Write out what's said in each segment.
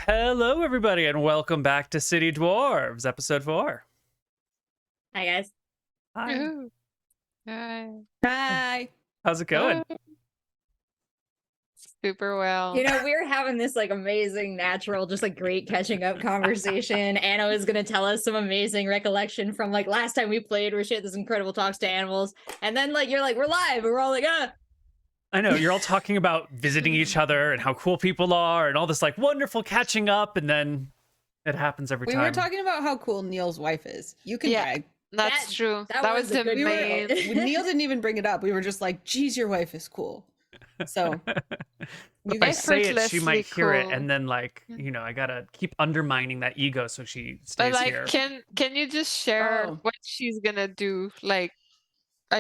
Hello, everybody, and welcome back to City Dwarves, episode 4. Hi, guys. Hi. Ooh. Hi. Hi. How's it going? Super well. You know, we were having this amazing, natural, just great catching up conversation. Anna was going to tell us some amazing recollection from last time we played where she had this incredible talks to animals. And then you're like, we're live. And we're all like, I know, you're all talking about visiting each other and how cool people are and all this wonderful catching up, and then it happens every time. We were talking about how cool Neil's wife is. You can brag. That's true. That was the a good main. Neil didn't even bring it up. We were just like, geez, your wife is cool. So if I say it, she might hear it, cool. and then I gotta keep undermining that ego so she stays But here. can you just share what she's gonna do? I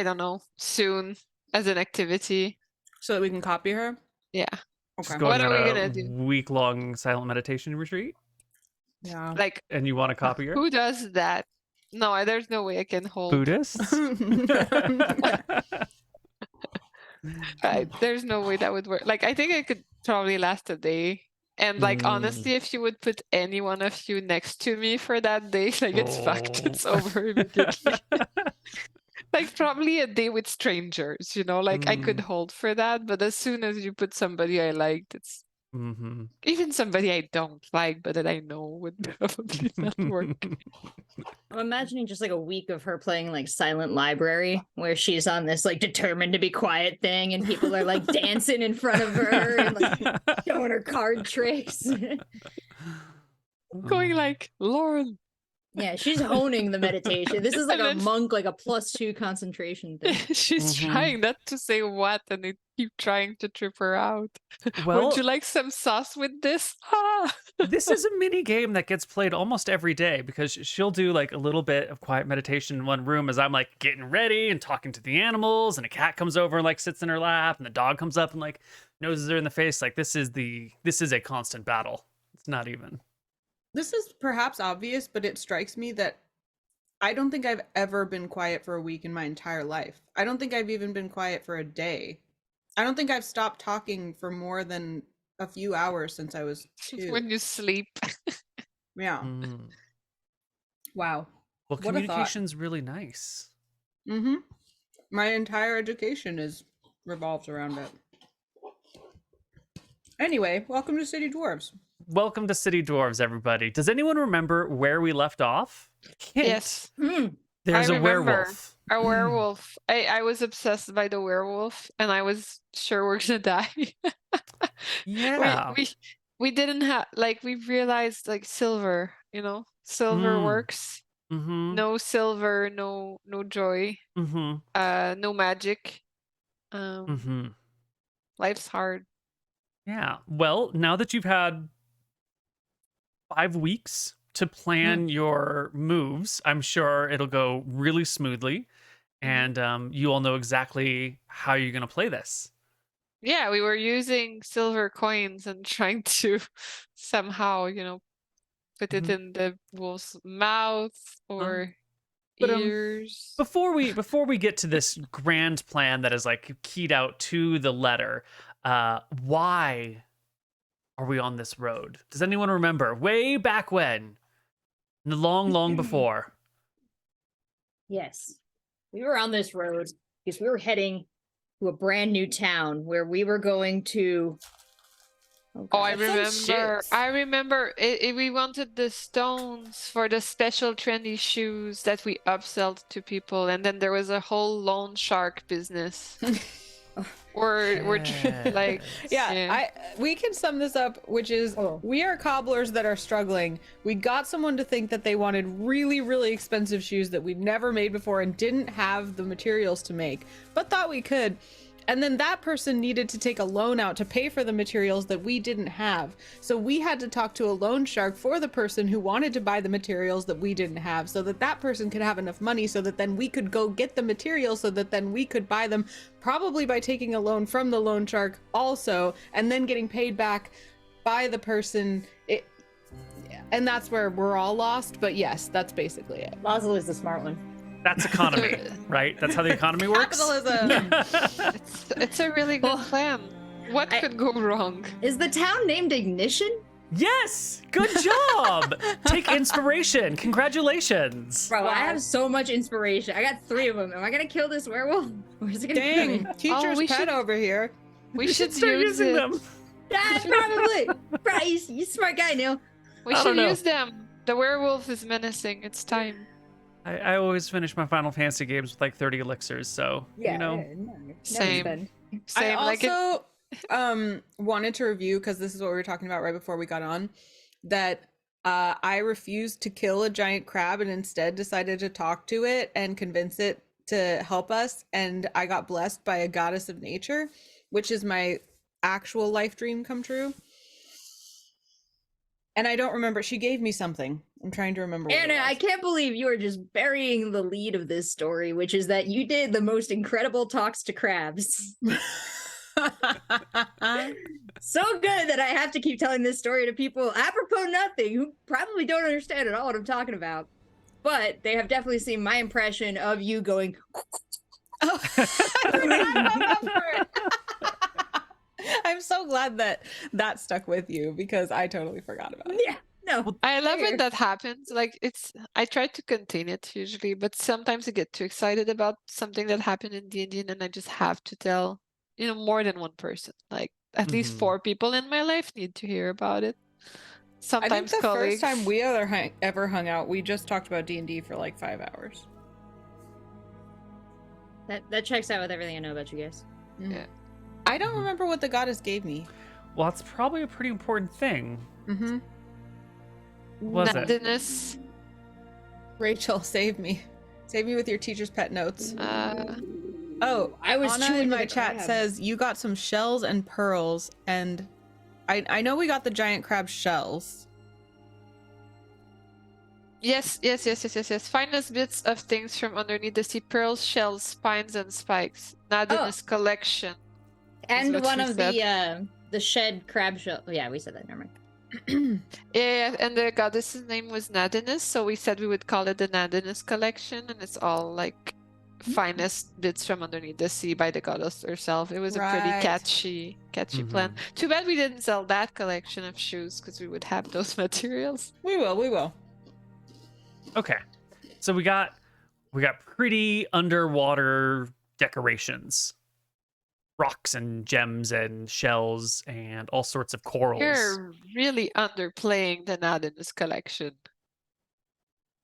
don't know, soon as an activity. that we can copy her? Yeah. Okay. What are we gonna do? Week-long silent meditation retreat? Yeah. And you want to copy her? Who does that? No, there's no way I can hold. Buddhists? There's no way that would work. I think I could probably last a day. And honestly, if you would put any one of you next to me for that day, it's fucked. It's over immediately. Probably a day with strangers, I could hold for that. But as soon as you put somebody I liked, it's even somebody I don't like, but that I know would probably not work. I'm imagining just a week of her playing Silent Library, where she's on this determined to be quiet thing, and people are dancing in front of her and showing her card tricks. Going Lauren. Yeah, she's honing the meditation. This is a monk, a +2 concentration thing. She's trying not to say what, and they keep trying to trip her out. Well, would you like some sauce with this? This is a mini game that gets played almost every day, because she'll do a little bit of quiet meditation in one room as I'm getting ready and talking to the animals, and a cat comes over and sits in her lap, and the dog comes up and noses her in the face. This is a constant battle. It's not even. This is perhaps obvious, but it strikes me that I don't think I've ever been quiet for a week in my entire life. I don't think I've even been quiet for a day. I don't think I've stopped talking for more than a few hours since I was 2. When you sleep. Yeah. Wow. Well, communication's really nice. My entire education revolves around it. Anyway, welcome to City Dwarves. Welcome to City Dwarves, everybody. Does anyone remember where we left off? Yes. There's a werewolf. A werewolf. I was obsessed by the werewolf, and I was sure we're gonna die. Yeah. We didn't have we realized silver, silver works. No silver, no joy. No magic. Life's hard. Yeah. Well, now that you've had 5 weeks to plan your moves, I'm sure it'll go really smoothly, and you all know exactly how you're going to play this. Yeah, we were using silver coins and trying to somehow, put it in the wolf's mouth or ears. Before we get to this grand plan that is keyed out to the letter, why are we on this road? Does anyone remember way back when? Long before. Yes. We were on this road because we were heading to a brand new town where we were going to... I remember. We wanted the stones for the special trendy shoes that we upsold to people, and then there was a whole loan shark business. We can sum this up, which is we are cobblers that are struggling. We got someone to think that they wanted really, really expensive shoes that we'd never made before and didn't have the materials to make, but thought we could. And then that person needed to take a loan out to pay for the materials that we didn't have. So we had to talk to a loan shark for the person who wanted to buy the materials that we didn't have, so that that person could have enough money so that then we could go get the materials so that then we could buy them, probably by taking a loan from the loan shark also, and then getting paid back by the person. And that's where we're all lost, but yes, that's basically it. Lazuli is the smart one. That's economy, right? That's how the economy works. Capitalism. It's a really good plan. What could go wrong? Is the town named Ignition? Yes! Good job! Take inspiration. Congratulations. Bro, I have so much inspiration. I got 3 of them. Am I gonna kill this werewolf? Where's it gonna Dang, go? teacher's we pet should- over here. We should start use using it. them. Yeah, probably. Bryce, you smart guy, Neil. We I should don't know. use them. The werewolf is menacing. It's time. I always finish my Final Fantasy games with like 30 elixirs, so you know. never Same. spend. Same. I like it, also wanted to review, because this is what we were talking about right before we got on, that I refused to kill a giant crab and instead decided to talk to it and convince it to help us. And I got blessed by a goddess of nature, which is my actual life dream come true. And I don't remember. She gave me something. I'm trying to remember what it Anna, I was. can't believe you are just burying the lead of this story, which is that you did the most incredible talks to crabs. So good that I have to keep telling this story to people apropos nothing who probably don't understand at all what I'm talking about. But they have definitely seen my impression of you going. Oh, I forgot about that part. I'm so glad that stuck with you, because I totally forgot about it. Yeah, no. I love fair. when that happens. Like I try to contain it usually, but sometimes I get too excited about something that happened in D&D, and then I just have to tell, more than one person. Like at least Mhm. 4 people in my life need to hear about it. I think Sometimes the colleagues. first time we ever hung out, we just talked about D&D for like 5 hours. That checks out with everything I know about you guys. Yeah. I don't remember what the goddess gave me. Well, that's probably a pretty important thing. Mm-hmm. Was it? Nothingness. Rachel, save me. Save me with your teacher's pet notes. Oh, I was Anna chewing in to my the chat crab. says you got some shells and pearls, and I know we got the giant crab shells. Yes. Finest bits of things from underneath the sea: pearls, shells, spines, and spikes. Nadine's collection. And what one she of the shed crab shell. Oh, yeah, we said that. Never mind. Yeah, and the goddess's name was Nadinus, so we said we would call it the Nadinus collection, and it's all like finest bits from underneath the sea by the goddess herself. It was a pretty Right. catchy plan. Too bad we didn't sell that collection of shoes, because we would have those materials. We will. Okay. So we got pretty underwater decorations. Rocks and gems and shells and all sorts of corals. You're really underplaying the Nadinus collection.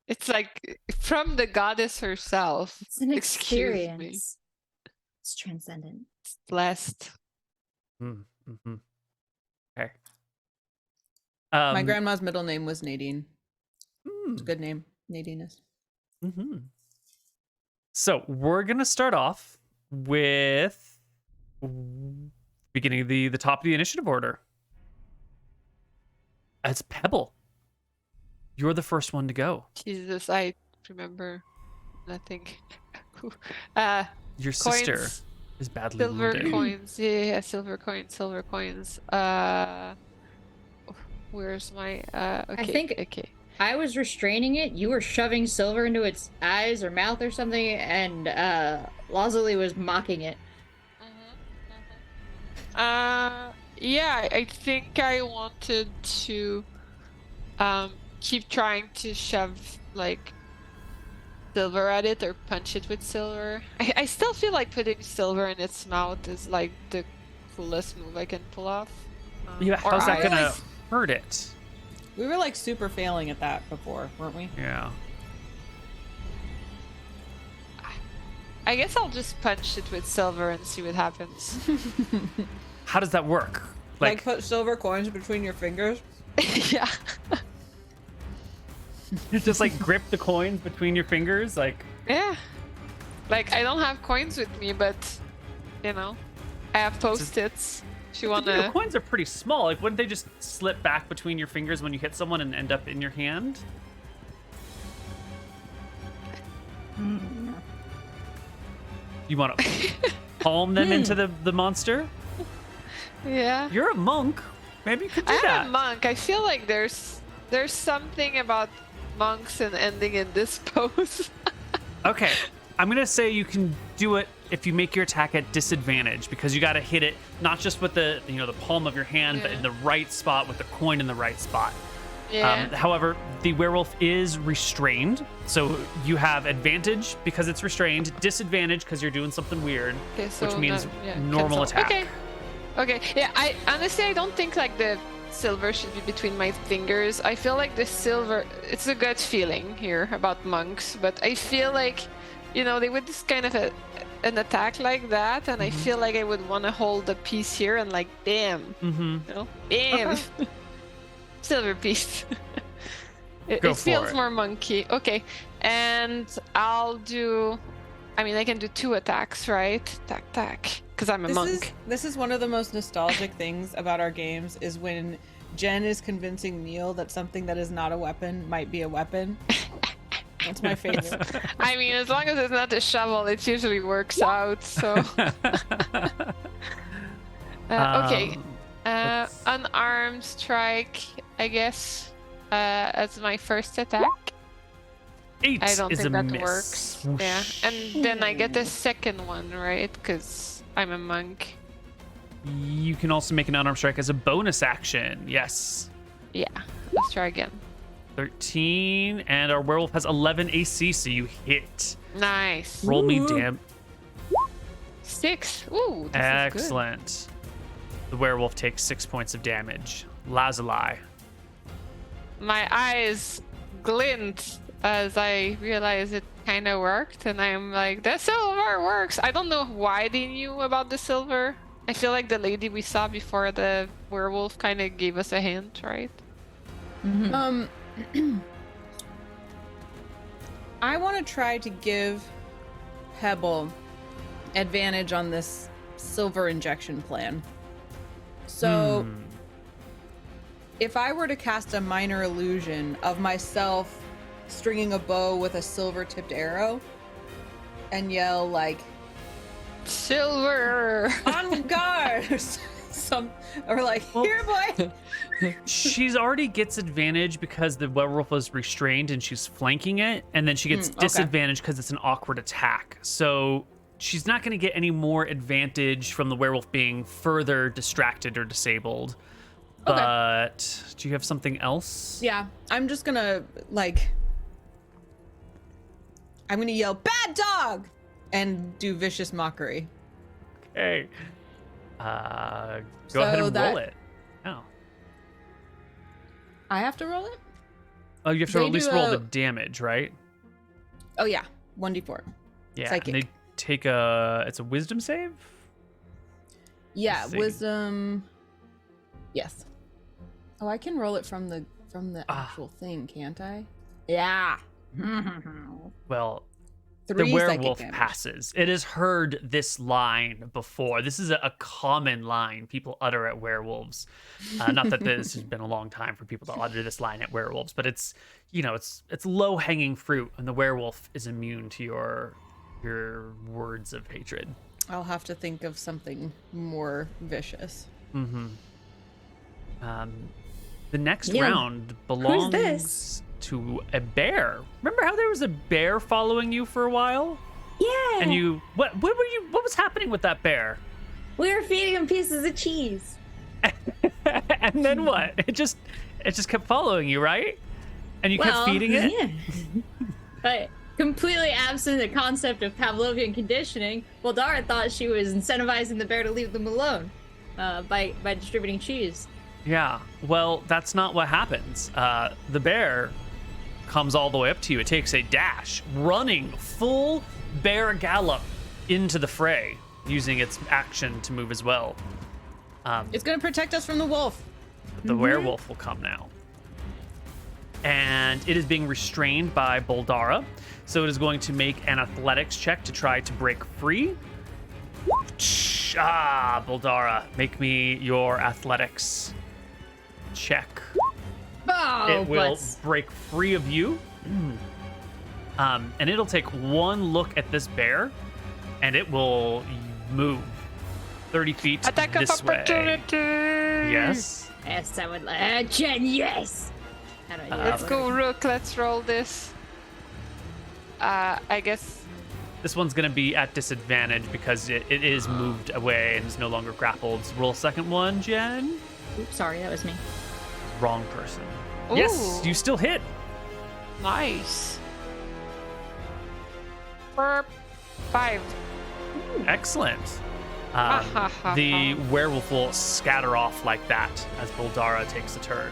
It's like from the goddess herself. It's an Excuse me. experience. It's transcendent. It's blessed. Mm-hmm. Okay. My grandma's middle name was Nadine. hmm. It's a good name, Nadinus. Mm-hmm. So we're gonna start off with beginning the top of the initiative order. As Pebble, you're the first one to go. Jesus, I remember nothing. Your sister Coins. is badly Silver wounded. coins. Yeah, silver coins. Where's my okay. think- okay. I was restraining it. You were shoving silver into its eyes or mouth or something, and Lazuli was mocking it. Yeah, I think I wanted to keep trying to shove like silver at it or punch it with silver. I still feel like putting silver in its mouth is like the coolest move I can pull off. Yeah, Or how's that I- gonna hurt it? We were like super failing at that before, weren't we? Yeah. I guess I'll just punch it with silver and see what happens. How does that work? Like put silver coins between your fingers. Yeah. just like grip the coins between your fingers, like. Yeah. Like I don't have coins with me, but I have post-its. If you The wanna coins are pretty small. Like, wouldn't they just slip back between your fingers when you hit someone and end up in your hand? You want to palm them into the monster? Yeah. You're a monk. Maybe you could do I'm that. a monk. I feel like there's something about monks and ending in this pose. Okay, I'm gonna say you can do it if you make your attack at disadvantage, because you got to hit it not just with the the palm of your hand, but in the right spot with the coin in the right spot. Yeah. However, the werewolf is restrained, so you have advantage because it's restrained, disadvantage because you're doing something weird, Okay, so which means cancel. normal attack. Okay. Yeah, I honestly I don't think like the silver should be between my fingers. I feel like the silver, it's a gut feeling here about monks, but I feel like, they would just kind of an attack like that, and I feel like I would want to hold a piece here and like, bam, bam, silver piece. It feels more monkey. Okay, and I can do 2 attacks, right? Tack, because I'm a monk. This is one of the most nostalgic things about our games is when Jen is convincing Neil that something that is not a weapon might be a weapon. That's my favorite. I mean, as long as it's not a shovel, it usually works out. So, okay, unarmed strike, I guess, as my first attack. 8 I don't is think a that miss. works. Yeah, and then I get the second one, right? Because I'm a monk. You can also make an unarmed strike as a bonus action. Yes. Yeah, let's try again. 13, and our werewolf has 11 AC, so you hit. Nice. Roll me damn. 6. Ooh, this is Excellent. The werewolf takes 6 points of damage. Lazuli. good. My eyes glint as I realize it kind of worked, and I'm like, the silver works. I don't know why they knew about the silver. I feel like the lady we saw before the werewolf kind of gave us a hint, right? I want to try to give Pebble advantage on this silver injection plan. So, if I were to cast a minor illusion of myself stringing a bow with a silver-tipped arrow and yell like, Silver! "On guard!" or like, "Here, boy!" She's already gets advantage because the werewolf was restrained and she's flanking it, and then she gets disadvantage because it's an awkward attack. So she's not going to get any more advantage from the werewolf being further distracted or disabled. But do you have something else? Yeah, I'm just gonna I'm gonna yell, "Bad dog!" and do vicious mockery. Okay. Go ahead and roll it. Oh. I have to roll it? Oh, you have to They at least do roll a- the damage, right? Oh yeah, 1d4. Yeah. Psychic. And they take it's a wisdom save? Yeah, Let's see. wisdom. Yes. Oh, I can roll it from the actual thing, can't I? Yeah. Well, 3 the psychic werewolf damage. passes. It has heard this line before. This is a common line people utter at werewolves. Not that this has been a long time for people to utter this line at werewolves, but it's it's low hanging fruit, and the werewolf is immune to your words of hatred. I'll have to think of something more vicious. The next Yeah. round belongs this? to a bear. Remember how there was a bear following you for a while? Yeah. And you what was happening with that bear? We were feeding him pieces of cheese. And then what? It just kept following you, right? And you kept feeding it? Yeah. But completely absent the concept of Pavlovian conditioning, Bouldara thought she was incentivizing the bear to leave them alone by distributing cheese. Yeah. Well, that's not what happens. The bear comes all the way up to you. It takes a dash, running full bear gallop into the fray, using its action to move as well. It's gonna protect us from the wolf. The werewolf will come now. And it is being restrained by Bouldara. So it is going to make an athletics check to try to break free. Bouldara, make me your athletics check. Oh, It will butts. break free of you. And it'll take one look at this bear, and it will move 30 feet Attack of this way. opportunity! Yes. Yes, I would like. Jen, yes. How do I do Let's that? go, Rook. Let's roll this. I guess This one's going to be at disadvantage because it is moved away and is no longer grappled. Roll a second one, Jen. Oops, sorry, that was me. Wrong person. Yes, Ooh. you still hit. Nice. For 5. Excellent. ha, ha, The ha. werewolf will scatter off like that as Bouldara takes a turn.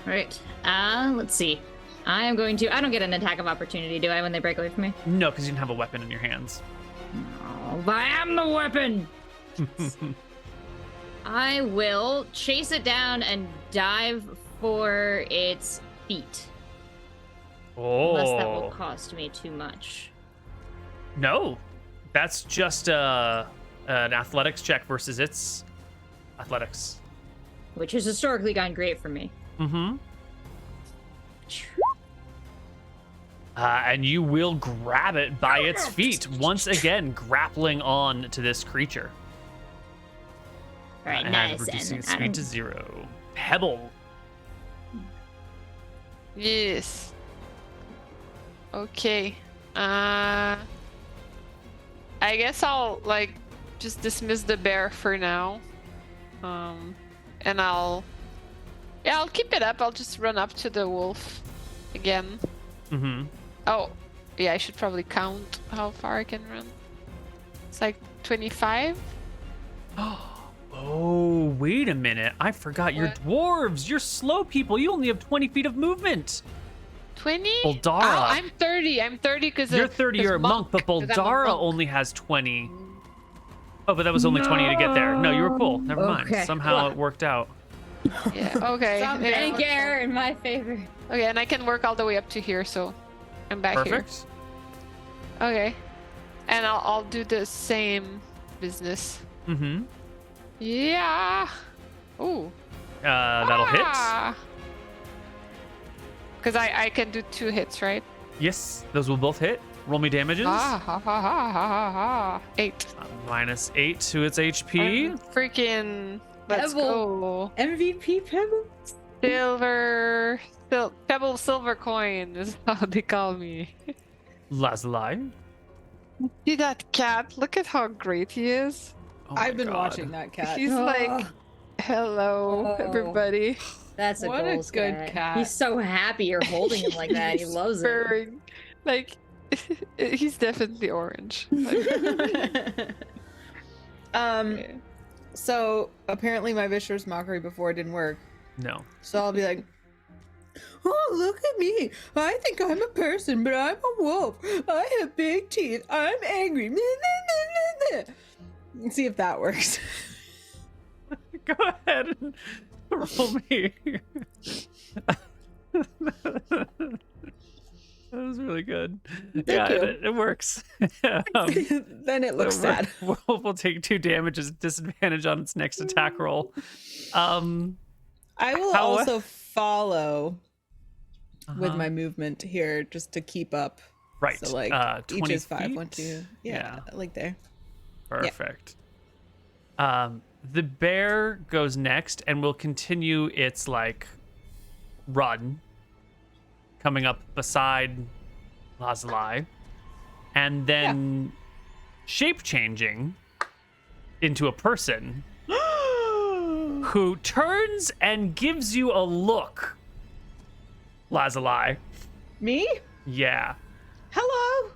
All right. Let's see. I am going to. I don't get an attack of opportunity, do I, when they break away from me? No, because you didn't have a weapon in your hands. Oh, but I am the weapon. I will chase it down and dive for its feet. Unless that will Oh. cost me too much. No, that's just an athletics check versus its athletics. Which has historically gone great for me. Mm-hmm. And you will grab it by its feet, once again grappling on to this creature. All right, And nice. reducing its And speed to 0. Pebble. Yes. Okay. I guess I'll like just dismiss the bear for now. And I'll keep it up. I'll just run up to the wolf again. Mm-hmm. Oh, yeah, I should probably count how far I can run. It's like 25. Oh, wait a minute. I forgot you're What? dwarves. You're slow people. You only have 20 feet of movement. 20? Bouldara. Oh, I'm 30. I'm 30 because You're 30, you're a monk, but 'cause I'm a Bouldara monk. only has 20. Oh, but that was only 20 to get there. No, you were cool. Never mind. Okay. Somehow it worked out. Yeah, okay. Some Yeah. bank error in my favor. Okay, and I can work all the way up to here, so I'm back Perfect. here. Okay. And I'll do the same business. Mm-hmm. Yeah. Ooh. That'll hit. Because I can do 2 hits, right? Yes, those will both hit. Roll me damages. Ha ha ha ha ha ha. 8. Minus 8 to its HP. Freaking. Let's Pebble. go. MVP Pebble. Silver. Pebble silver coin is how they call me. Lazuli. See that cat? Look at how great he is. Oh my I've been God. watching that cat. He's like, hello, Oh. everybody. That's a What a goals good cat. He's so happy you're holding him like that. He He's loves purring. Like, he's definitely orange. Like, it. yeah. So apparently my vicious mockery before didn't work. No. So I'll be like, oh, look at me. I think I'm a person, but I'm a wolf. I have big teeth. I'm angry. See if that works. Go ahead and roll me. That was really good. Yeah, you. it works. Then it looks sad. We'll take 2 damages at disadvantage on its next attack roll. I will How- also follow with Uh-huh. my movement here just to keep up. Right. So like 20 each is 5, feet? 1, 2. Yeah, like there. Perfect. The bear goes next and will continue its like run, coming up beside Lazuli, and then shape changing into a person who turns and gives you a look. Lazuli. Me? Yeah. Hello.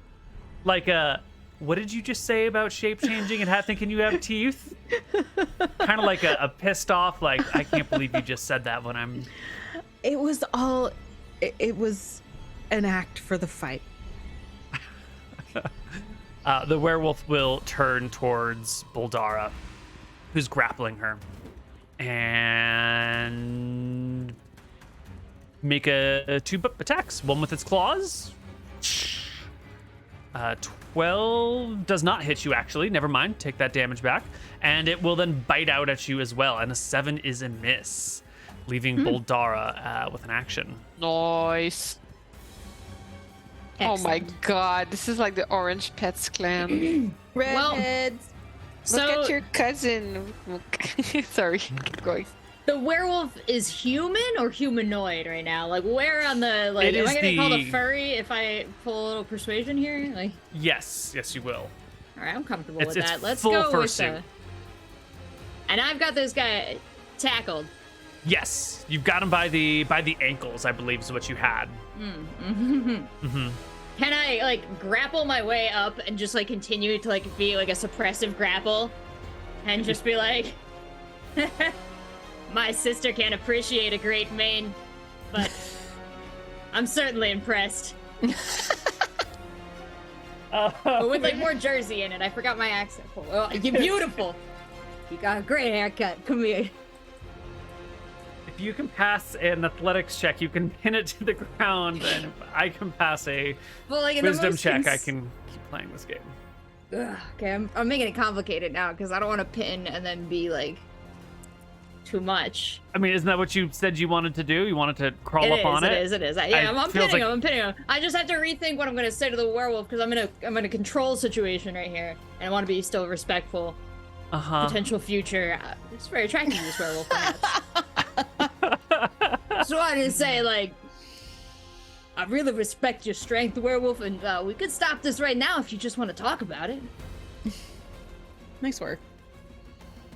Like a, what did you just say about shape changing and thinking you have teeth? Kind of like a pissed off, like, I can't believe you just said that when I'm. It was all. It was an act for the fight. The werewolf will turn towards Bouldara, who's grappling her, and make a 2 attacks. One with its claws. 12 does not hit you, actually. Never mind. Take that damage back. And it will then bite out at you as well. And a 7 is a miss, leaving Bouldara with an action. Nice. Oh my Excellent. god, this is like the Orange Pets clan. Redheads. Look So at your cousin. Sorry, keep going. The werewolf is human or humanoid right now? Like, where on the like? It Am is I gonna call the- a furry if I pull a little persuasion here? Like, Yes, you will. all right, I'm comfortable It's with that. Let's full go with fursuit. And I've got this guy tackled. Yes, you've got him by the ankles, I believe is what you had. Can I like grapple my way up and just like continue to like be like a suppressive grapple, and just be like, my sister can't appreciate a great mane, but I'm certainly impressed. But with like more Jersey in it. I forgot my accent. Oh, you're beautiful. You got a great haircut. Come here. If you can pass an athletics check, you can pin it to the ground, and if I can pass a Well, like in wisdom the check, I can keep playing this game. Ugh, okay, I'm making it complicated now because I don't want to pin and then be like too much. I mean, isn't that what you said you wanted to do? You wanted to crawl It up on it? is. Yeah, I'm feels pinning like- him. I'm pinning him. I just have to rethink what I'm gonna say to the werewolf because I'm in a control situation right here, and I want to be still respectful. Potential future. It's very attractive, this werewolf. Perhaps. So I didn't say like, I really respect your strength, werewolf, and we could stop this right now if you just want to talk about it. Nice work.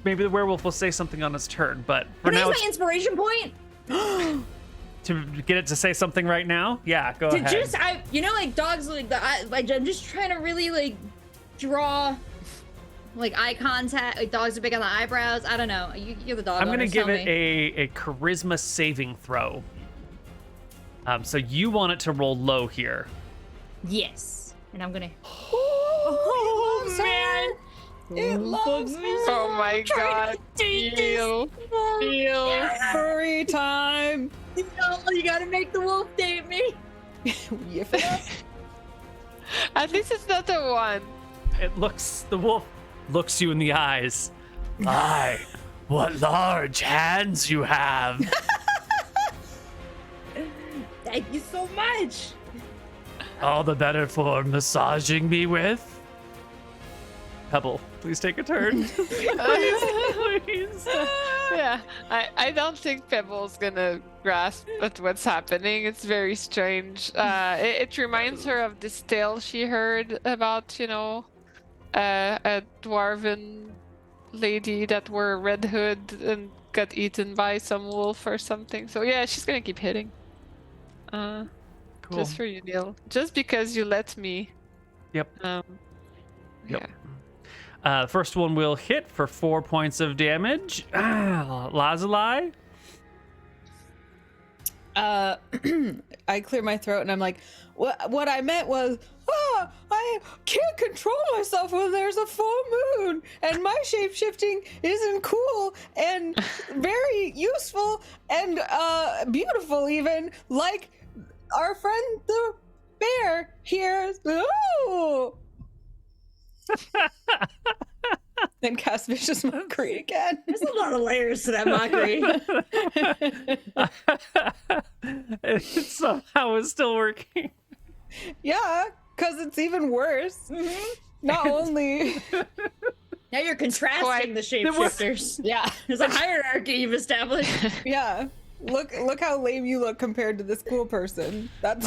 Maybe the werewolf will say something on its turn, but for Can I now, use my inspiration point? to get it to say something right now, yeah, go To ahead. just, like dogs, like I'm just trying to really like draw, like eye contact. Like dogs are big on the eyebrows. I don't know. You're the dog. I'm gonna owners, give tell it me. a charisma saving throw. So you want it to roll low here. Yes, and I'm gonna. Oh, man. It loves me. Oh my god. Deal. Furry time. No, you gotta make the wolf date me. Yiff it up. At least it's not the one. The wolf looks you in the eyes. My, what large hands you have. Thank you so much. All the better for massaging me with. Pebble, please take a turn. Please. Yeah, I don't think Pebble's gonna grasp at what's happening. It's very strange. It reminds her of this tale she heard about, a dwarven lady that wore a red hood and got eaten by some wolf or something. So yeah, she's gonna keep hitting. Cool. Just for you, Neil. Just because you let me. Yep. Yep. Yep. First one will hit for 4 points of damage. Lazuli. I clear my throat and I'm like, what I meant was, I can't control myself when there's a full moon, and my shape shifting isn't cool and very useful and beautiful, even like our friend the bear here. Ooh. Then cast vicious mockery again. There's a lot of layers to that mockery. It somehow is still working. Yeah, because it's even worse. Not only. Now you're contrasting the shapeshifters. Yeah. There's a hierarchy you've established. Yeah. Look how lame you look compared to this cool person. That's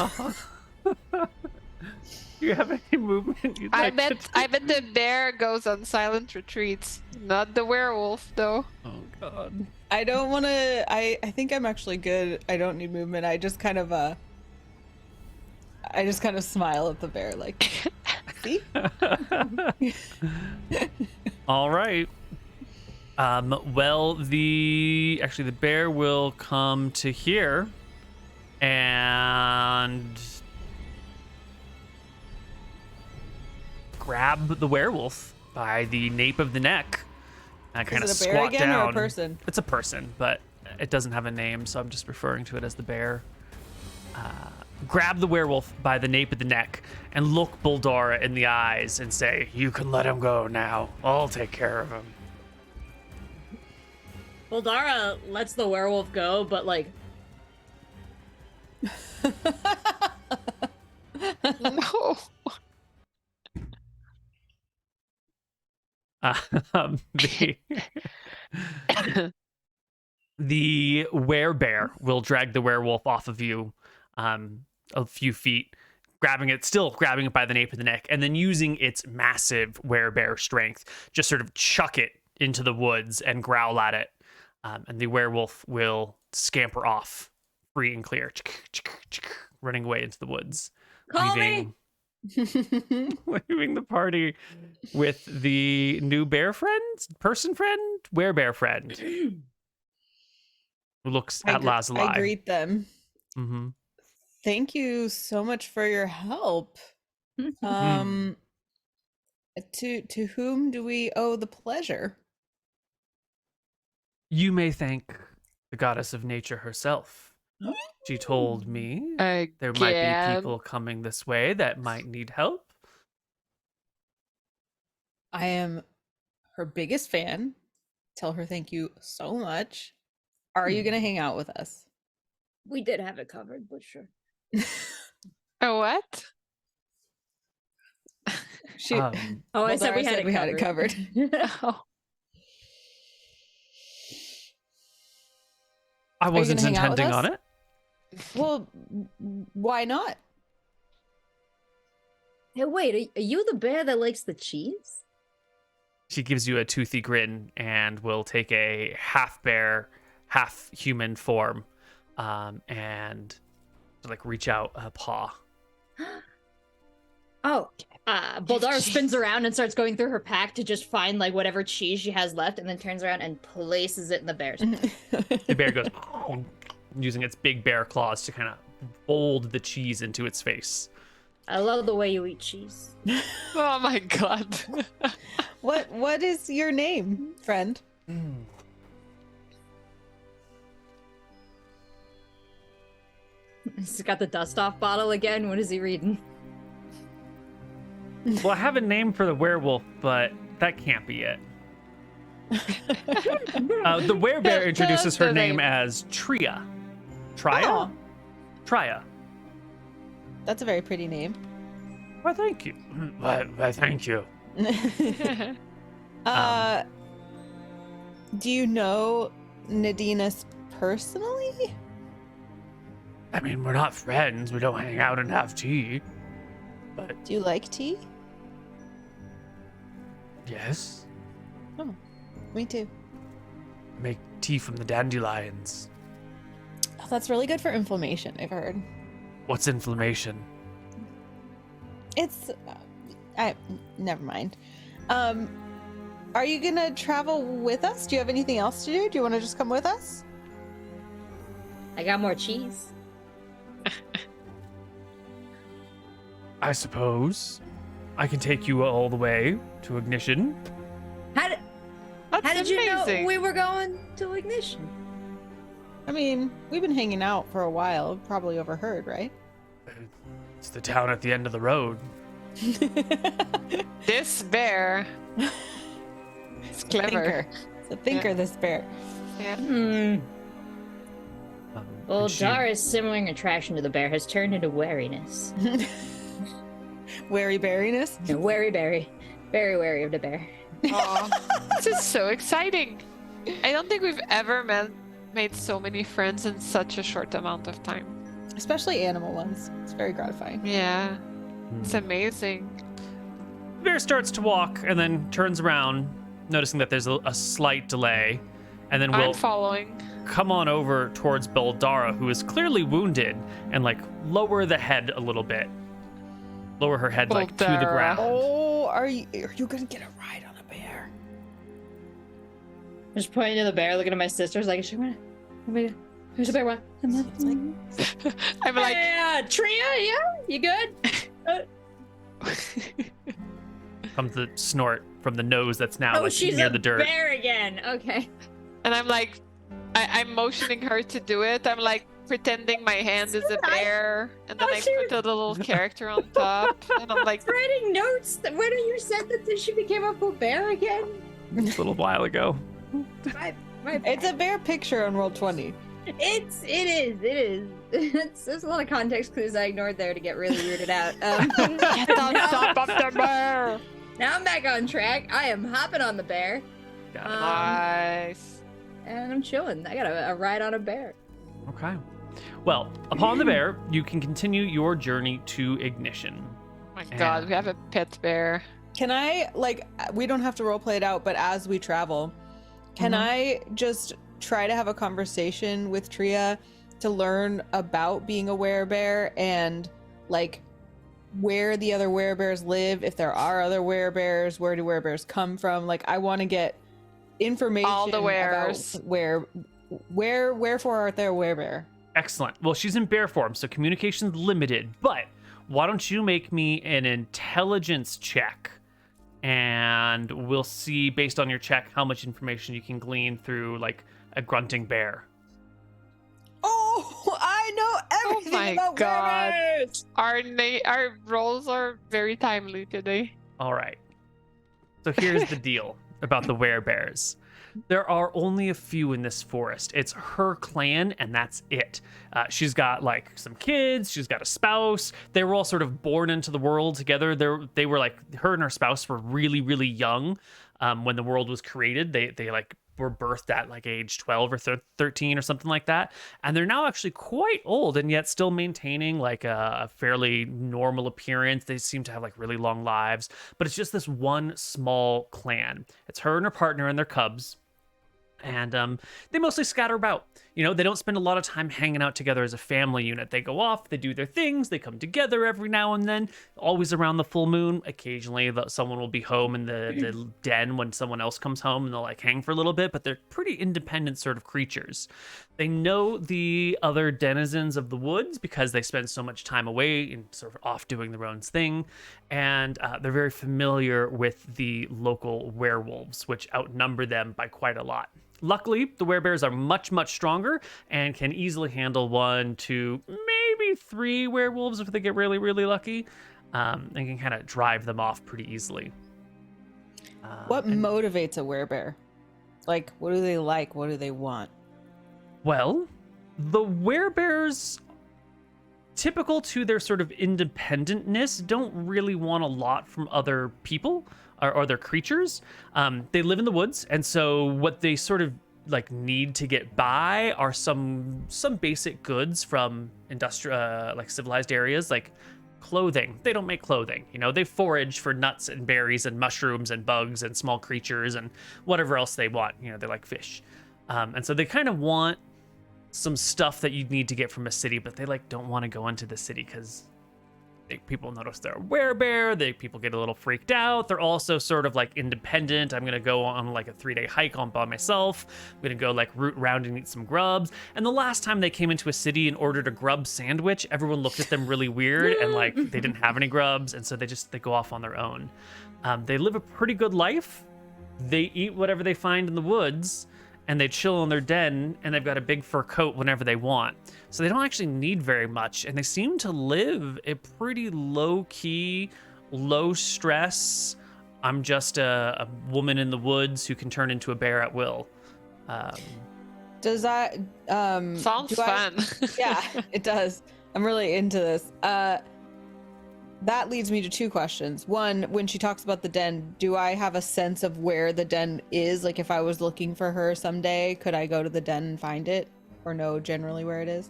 Do you have any movement you'd I like to bet the bear goes on silent retreats, not the werewolf though. Oh god. I don't want to. I think I'm actually good. I don't need movement. I just kind of smile at the bear, like, see? All right. Well, the bear will come to here and grab the werewolf by the nape of the neck and kind of Is it a bear squat again down. or a person? It's a person, but it doesn't have a name, so I'm just referring to it as the bear. Grab the werewolf by the nape of the neck and look Bouldara in the eyes and say, "You can let him go now. I'll take care of him." Bouldara lets the werewolf go, but like No. The The werebear will drag the werewolf off of you a few feet, grabbing it by the nape of the neck, and then using its massive werebear strength, just sort of chuck it into the woods and growl at it. And the werewolf will scamper off, free and clear, running away into the woods, Call me. leaving the party with the new bear friend, person friend, werebear friend, who looks at Lazuli. I greet them. Mm-hmm. Thank you so much for your help. Mm-hmm. To whom do we owe the pleasure? You may thank the goddess of nature herself. She told me there might be people coming this way that might need help. I am her biggest fan. Tell her thank you so much. Are you going to hang out with us? We did have it covered, but sure. A what? I said we had it covered. Oh. I wasn't intending on it. Well, why not? Hey, wait, are you the bear that likes the cheese? She gives you a toothy grin and will take a half bear, half human form, and like reach out a paw. Oh, Bouldara spins around and starts going through her pack to just find like whatever cheese she has left, and then turns around and places it in the bear's pack. The bear goes using its big bear claws to kind of fold the cheese into its face. I love the way you eat cheese. Oh my god. What is your name, friend? He's got the dust off bottle again. What is he reading? Well, I have a name for the werewolf, but that can't be it. The werebear introduces her name as Tria. Tria? Oh. Tria. That's a very pretty name. Why, thank you. Why, thank you. Do you know Nadinus personally? I mean, we're not friends. We don't hang out and have tea. But do you like tea? Yes. Oh, me too. Make tea from the dandelions. Oh, that's really good for inflammation, I've heard. What's inflammation? It's never mind. Are you gonna travel with us? Do you have anything else to do? Do you want to just come with us? I got more cheese. I suppose I can take you all the way to Ignition. How did you know we were going to Ignition? I mean, we've been hanging out for a while. Probably overheard, right? It's the town at the end of the road. This bear. It's clever. It's a thinker, this bear. Yeah. Bouldara's similar attraction to the bear has turned into wariness. Wary berryness? Yeah, wary berry. Very wary of the bear. Oh, this is so exciting. I don't think we've ever made so many friends in such a short amount of time. Especially animal ones. It's very gratifying. Yeah. It's amazing. The bear starts to walk and then turns around, noticing that there's a slight delay, and then I'm will following. come on over towards Bouldara, who is clearly wounded, and like lower the head a little bit. Lower her head like to the Bouldara. ground. Oh, are you gonna get a ride on a bear? Just pointing to the bear, looking at my sisters like, who's the bear? What? I'm like, yeah, Tria, yeah, you good? Comes the snort from the nose that's now like, she's near a the dirt. bear again. Okay. and I'm like, I'm motioning her to do it. I'm like pretending my hand is a bear, and then I put a little character on top, and I'm like writing notes. When you said that she became a full bear again? A little while ago. It's a bear picture on Roll20. It is. There's a lot of context clues I ignored there to get really weirded out. get on top of the bear. Now I'm back on track. I am hopping on the bear. Got it. Nice. and I'm chilling. I got a ride on a bear. Okay. Well, upon the bear, you can continue your journey to Ignition. My God, we have a pet bear. Can I, like, we don't have to roleplay it out, but as we travel, can I just try to have a conversation with Tria to learn about being a werebear and, like, where the other werebears live, if there are other werebears, where do werebears come from? Like, I want to get information All the wares. about wherefore art there a werebear? Excellent. Well, she's in bear form, so communication's limited, but why don't you make me an intelligence check? And we'll see, based on your check, how much information you can glean through, like, a grunting bear. Oh, I know everything about God. werebears! Our roles are very timely today. All right. So here's the deal about the werebears. There are only a few in this forest. It's her clan, and that's it. She's got, like, some kids. She's got a spouse. They were all sort of born into the world together. They were, like, her and her spouse were really, really young when the world was created. They like, were birthed at, like, age 12 or 13 or something like that. And they're now actually quite old and yet still maintaining, like, a fairly normal appearance. They seem to have, like, really long lives. But it's just this one small clan. It's her and her partner and their cubs. And they mostly scatter about. You know, they don't spend a lot of time hanging out together as a family unit. They go off, they do their things, they come together every now and then, always around the full moon. Occasionally, someone will be home in the den when someone else comes home, and they'll, like, hang for a little bit, but they're pretty independent sort of creatures. They know the other denizens of the woods because they spend so much time away and sort of off doing their own thing. And they're very familiar with the local werewolves, which outnumber them by quite a lot. Luckily, the werebears are much, much stronger and can easily handle 1 to maybe 3 werewolves if they get really, really lucky, and can kind of drive them off pretty easily. What motivates a werebear? Like, what do they like? What do they want? Well, the werebears, typical to their sort of independentness, don't really want a lot from other people or other creatures. They live in the woods, and so what they sort of, like, need to get by are some basic goods from industrial, like, civilized areas, like clothing. They don't make clothing. You know, they forage for nuts and berries and mushrooms and bugs and small creatures and whatever else they want. You know, they like fish. And so they kind of want some stuff that you'd need to get from a city, but they, like, don't want to go into the city because people notice they're a werebear. People get a little freaked out. They're also sort of, like, independent. I'm gonna go on, like, a 3-day hike by myself. I'm gonna go, like, root around and eat some grubs. And the last time they came into a city and ordered a grub sandwich, everyone looked at them really weird and, like, they didn't have any grubs, and so they go off on their own. They live a pretty good life. They eat whatever they find in the woods, and they chill in their den, and they've got a big fur coat whenever they want. So they don't actually need very much, and they seem to live a pretty low-key, low-stress, I'm just a woman in the woods who can turn into a bear at will. Does that... Sounds fun. Yeah, it does. I'm really into this. That leads me to 2 questions. One, when she talks about the den, do I have a sense of where the den is? Like, if I was looking for her someday, could I go to the den and find it? Or know generally where it is?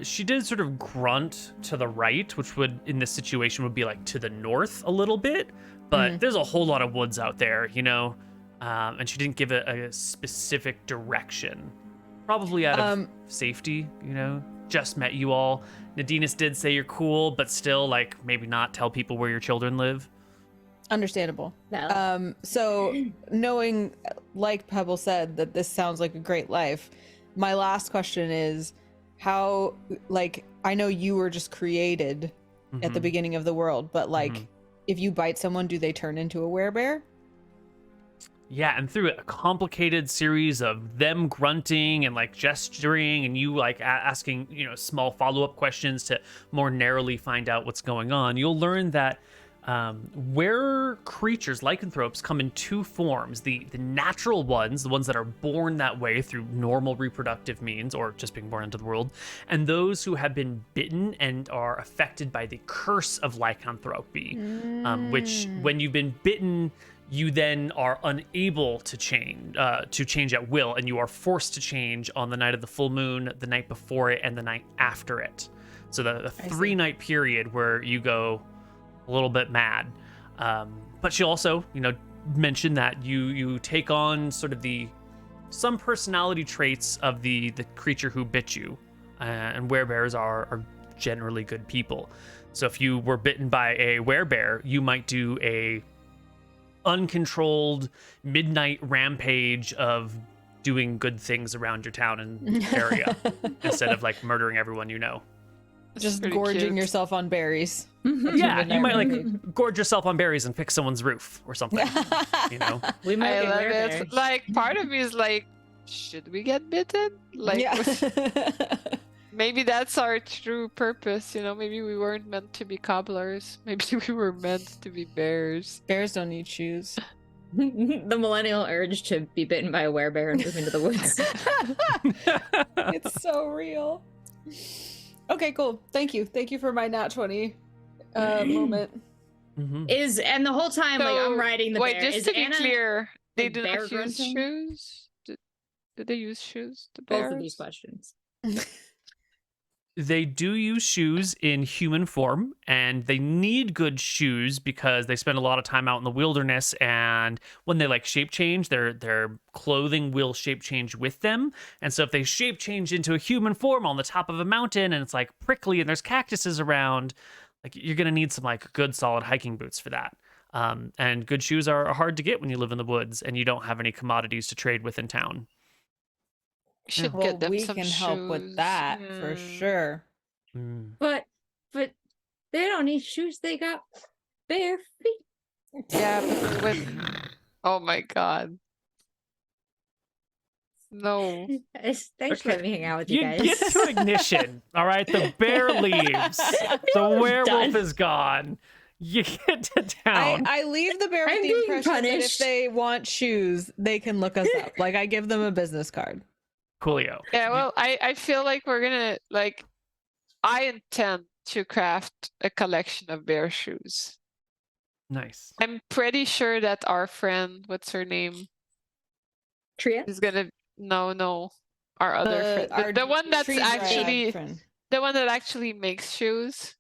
She did sort of grunt to the right, which would, in this situation, would be, like, to the north a little bit. But there's a whole lot of woods out there, you know? And she didn't give it a specific direction. Probably out of safety, you know? Just met you all. Nadinus did say you're cool, but still, like, maybe not tell people where your children live. Understandable. No. So knowing, like Pebble said, that this sounds like a great life, my last question is how, like, I know you were just created at the beginning of the world, but, like, if you bite someone, do they turn into a werebear? Yeah, and through a complicated series of them grunting and, like, gesturing and you, like, asking, you know, small follow-up questions to more narrowly find out what's going on, you'll learn that were creatures, lycanthropes, come in 2 forms. The natural ones, the ones that are born that way through normal reproductive means or just being born into the world, and those who have been bitten and are affected by the curse of lycanthropy, which, when you've been bitten, you then are unable to change at will, and you are forced to change on the night of the full moon, the night before it, and the night after it. So the 3-night period where you go a little bit mad. But she also, mentioned that you take on sort of some personality traits of the creature who bit you, and werebears are generally good people. So if you were bitten by a werebear, you might do a uncontrolled midnight rampage of doing good things around your town and area instead of like murdering everyone you know. Just gorging yourself on berries. Yeah, you might like gorge yourself on berries and fix someone's roof or something. We might I be love werebears. it. Like, part of me is like, should we get bitten? Like, maybe that's our true purpose. Maybe we weren't meant to be cobblers. Maybe we were meant to be bears. Bears don't need shoes. The millennial urge to be bitten by a werebear and move into the woods. It's so real. Okay, cool. Thank you for my nat 20 moment. And the whole time, like, I'm riding the wait, bear. just Is to be Anna clear, they the do bear not use grunting? shoes. Did they use shoes? The both bears? of these questions? They do use shoes in human form, and they need good shoes because they spend a lot of time out in the wilderness, and when they like shape change, their clothing will shape change with them. And so if they shape change into a human form on the top of a mountain and it's like prickly and there's cactuses around, like you're gonna need some like good solid hiking boots for that. And good shoes are hard to get when you live in the woods and you don't have any commodities to trade with in town. We should Well, get them we some can shoes. help with that for sure. But they don't need shoes. They got bare feet. Yeah, but oh my god. No. Thanks for Okay. letting me hang out with you You guys. get to ignition, all right? The bear leaves. The werewolf is gone. You get to town. I leave the bear with I'm the being impression that if punished. they want shoes, they can look us up. Like, I give them a business card. Coolio. Yeah, well, I feel like we're gonna, like, I intend to craft a collection of bear shoes. Nice. I'm pretty sure that our friend, what's her name, Tria? is gonna, no, our other friend. The one that's tree dryad actually, friend. the one that actually makes shoes.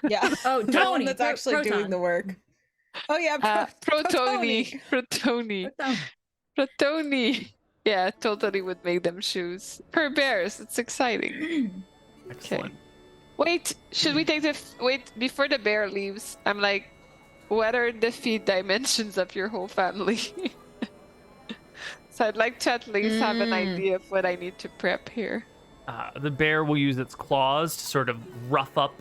Yeah. Oh, The one Tony. that's actually doing the work. Oh, yeah. Protoni. Proton. Protoni. Yeah, totally would make them shoes. For bears, it's exciting. Excellent. Wait, should we take wait, before the bear leaves, I'm like, what are the feet dimensions of your whole family? So I'd like to at least have an idea of what I need to prep here. The bear will use its claws to sort of rough up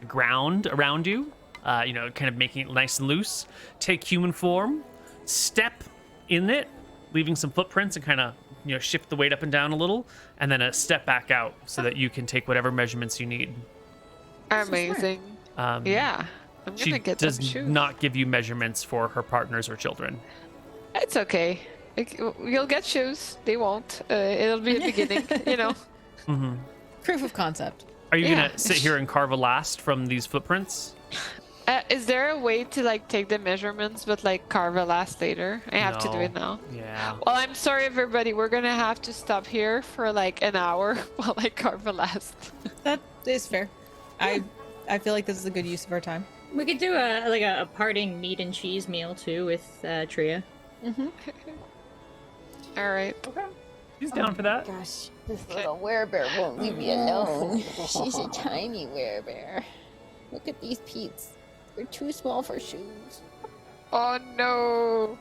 the ground around you, kind of making it nice and loose. Take human form, step in it, leaving some footprints and kind of, shift the weight up and down a little, and then a step back out so that you can take whatever measurements you need. Amazing. Yeah, I'm She gonna get does some shoes. not give you measurements for her partners or children. It's okay. You'll get shoes. They won't. It'll be a beginning, Proof of concept. Are you Yeah. gonna sit here and carve a last from these footprints? Is there a way to like take the measurements but like carve a last later? I have to do No. it now. Yeah. Well, I'm sorry everybody. We're gonna have to stop here for like an hour while I carve a last. That is fair. I feel like this is a good use of our time. We could do a parting meat and cheese meal too with Tria. All right. She's down for that. Gosh, this little werebear won't leave me alone. She's a tiny werebear. Look at these peats. They're too small for shoes. Oh no!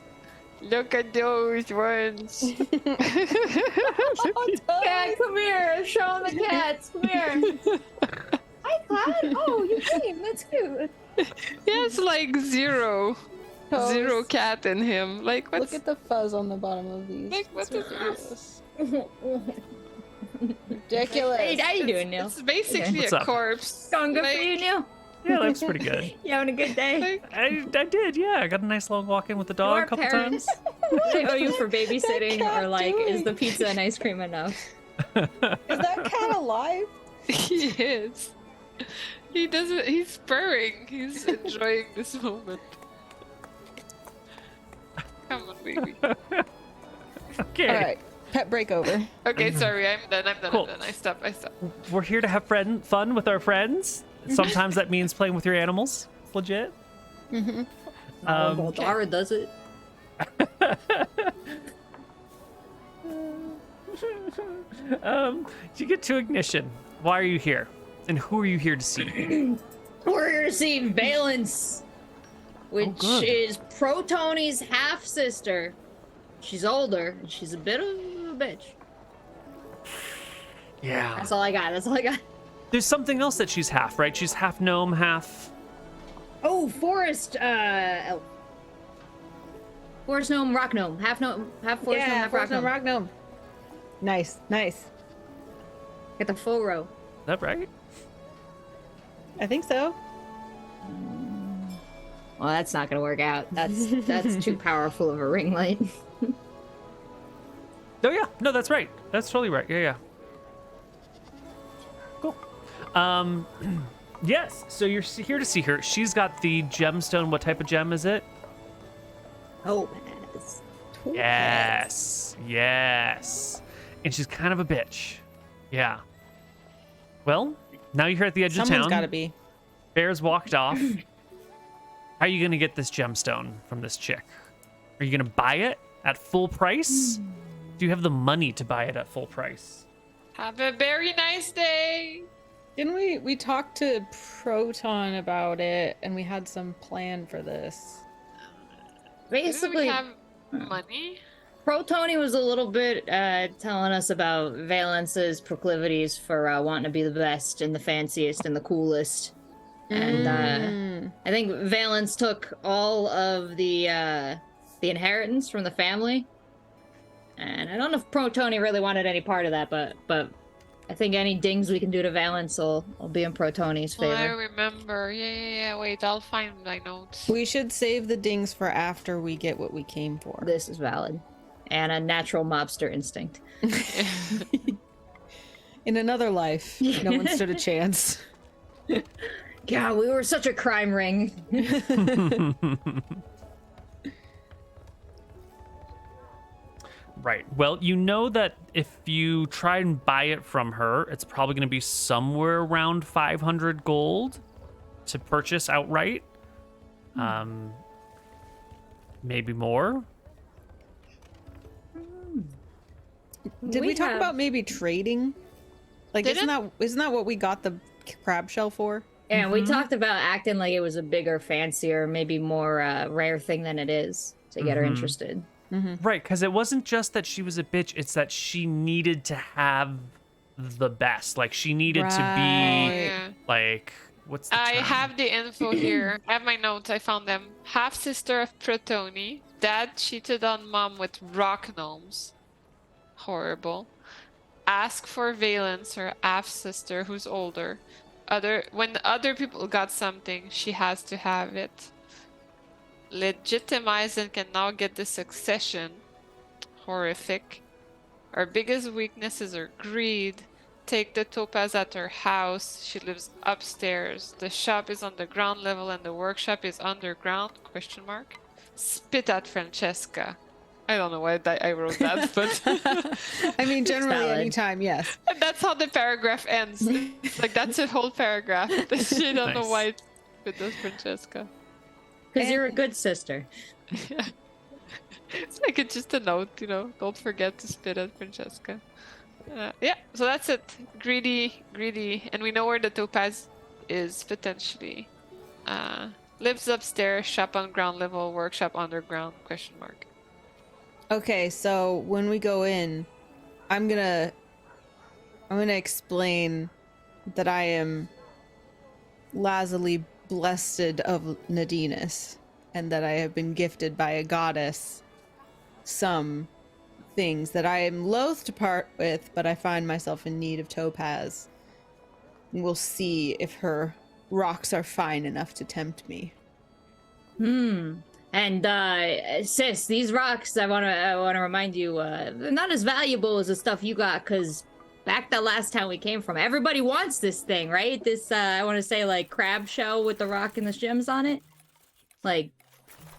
Look at those ones. Cat, come here. Show them the cats. Come here. Hi, Clyde. Oh, you came. That's cute. He has like zero Toes. cat in him. Like what's Look at the fuzz on the bottom of these. like what is Ridiculous. this? Ridiculous. Hey, how you doing, Neil? It's basically What's a up? corpse. Going good like, for you, Neil? Yeah, life's pretty good. You having a good day? Like, I did, yeah. I got a nice long walk in with the dog Your a couple parents. times. What do I owe you for babysitting, cat or like, is doing? the pizza and ice cream enough? Is that cat alive? he is. He doesn't. He's purring. He's enjoying this moment. Come on, baby. Okay. All right, pet break over. Okay, sorry, I'm done. Cool. I'm done. I stop. We're here to have fun with our friends. Sometimes that means playing with your animals. It's legit. Bouldara does it. You get to ignition. Why are you here? And who are you here to see? We're here to see Valence, which good. is Protoni's half sister. She's older, and she's a bit of a bitch. Yeah. That's all I got. There's something else that she's half, right? She's half gnome, half... Oh, forest elf. Forest gnome, rock gnome. Half forest gnome, half rock gnome. rock gnome. Nice. Get the full row. Is that right? I think so. Well, that's not gonna work out. That's too powerful of a ring light. Oh, yeah. No, that's right. That's totally right. Yeah. Cool. Yes. So you're here to see her. She's got the gemstone. What type of gem is it? Topaz. Yes. And she's kind of a bitch. Yeah. Well, now you're here at the edge of Someone's town. got to be. Bear's walked off. How are you gonna get this gemstone from this chick? Are you gonna buy it at full price? Do you have the money to buy it at full price? Have a very nice day. Didn't we talked to Proton about it, and we had some plan for this. Didn't Basically, we have money? Protoni was a little bit telling us about Valence's proclivities for wanting to be the best and the fanciest and the coolest. And I think Valence took all of the inheritance from the family. And I don't know if Protoni really wanted any part of that, but I think any dings we can do to Valence will be in Protoni's Oh, I favor. remember. Yeah. Wait, I'll find my notes. We should save the dings for after we get what we came for. This is valid. And a natural mobster instinct. In another life, no one stood a chance. God, we were such a crime ring. Right. Well, you know that if you try and buy it from her, it's probably going to be somewhere around 500 gold to purchase outright. Maybe more. Did we talk about maybe trading? Like, isn't that what we got the crab shell for? And we talked about acting like it was a bigger, fancier, maybe more rare thing than it is to get her interested. Right, because it wasn't just that she was a bitch, it's that she needed to have the best. Like, she needed to be, Yeah. like, what's the I term? have the info here. I have my notes. I found them. Half sister of Protoni. Dad cheated on mom with rock gnomes. Horrible. Ask for Valence, her half sister, who's older. When other people got something, she has to have it. Legitimize and can now get the succession. Horrific. Our biggest weakness is her greed. Take the topaz at her house. She lives upstairs. The shop is on the ground level and the workshop is underground? Question mark. Spit at Francesca. I don't know why I wrote that, but I mean, generally, valid. anytime, yes. that's how the paragraph ends. Like, that's a whole paragraph. She don't know Nice. why it spit at Francesca. Because you're a good sister. It's like it's just a note, don't forget to spit at Francesca. Yeah, so that's it. Greedy, and we know where the topaz is potentially. Lives upstairs, shop on ground level, workshop underground? Question mark. Okay, so when we go in, I'm gonna explain that I am Lazuli blessed of Nadinus, and that I have been gifted by a goddess some things that I am loath to part with, but I find myself in need of topaz. We'll see if her rocks are fine enough to tempt me. And sis, these rocks, I wanna remind you, they're not as valuable as the stuff you got, because back the last town we came from, everybody wants this thing, right? This I want to say like crab shell with the rock and the gems on it. Like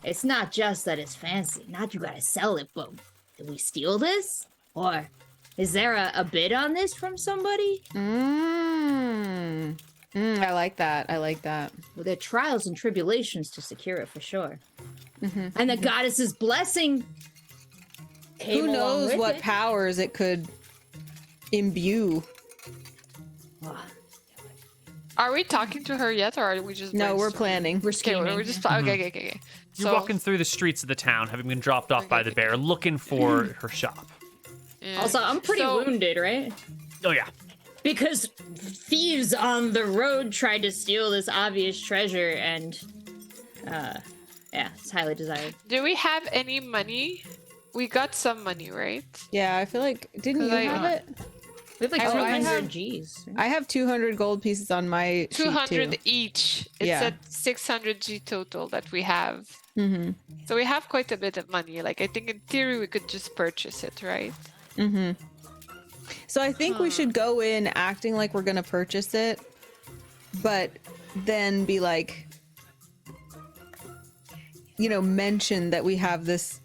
it's not just that it's fancy. Not you gotta sell it, but did we steal this? Or is there a bid on this from somebody? I like that. I like that. Well, there are trials and tribulations to secure it for sure. And the goddess's blessing came Who along knows with what it. powers it could imbue? Are we talking to her yet, or are we just? No, we're brainstorming? planning. We're Okay, scheming. we're just okay. You're walking through the streets of the town, having been dropped off by the bear, looking for her shop. Yeah. Also, I'm pretty So- wounded, right? Oh yeah. Because thieves on the road tried to steal this obvious treasure, and yeah, it's highly desired. Do we have any money? We got some money, right? Yeah, I feel like didn't you 'Cause I- have it? We have like I 200 have- G's. I have 200 gold pieces on my 200 sheet each. It's Yeah. at 600 G total that we have. too. Mm-hmm. So we have quite a bit of money. Like, I think in theory we could just purchase it, right? Mm-hmm. So I think we should go in acting like we're gonna purchase it, but then be like, mention that we have this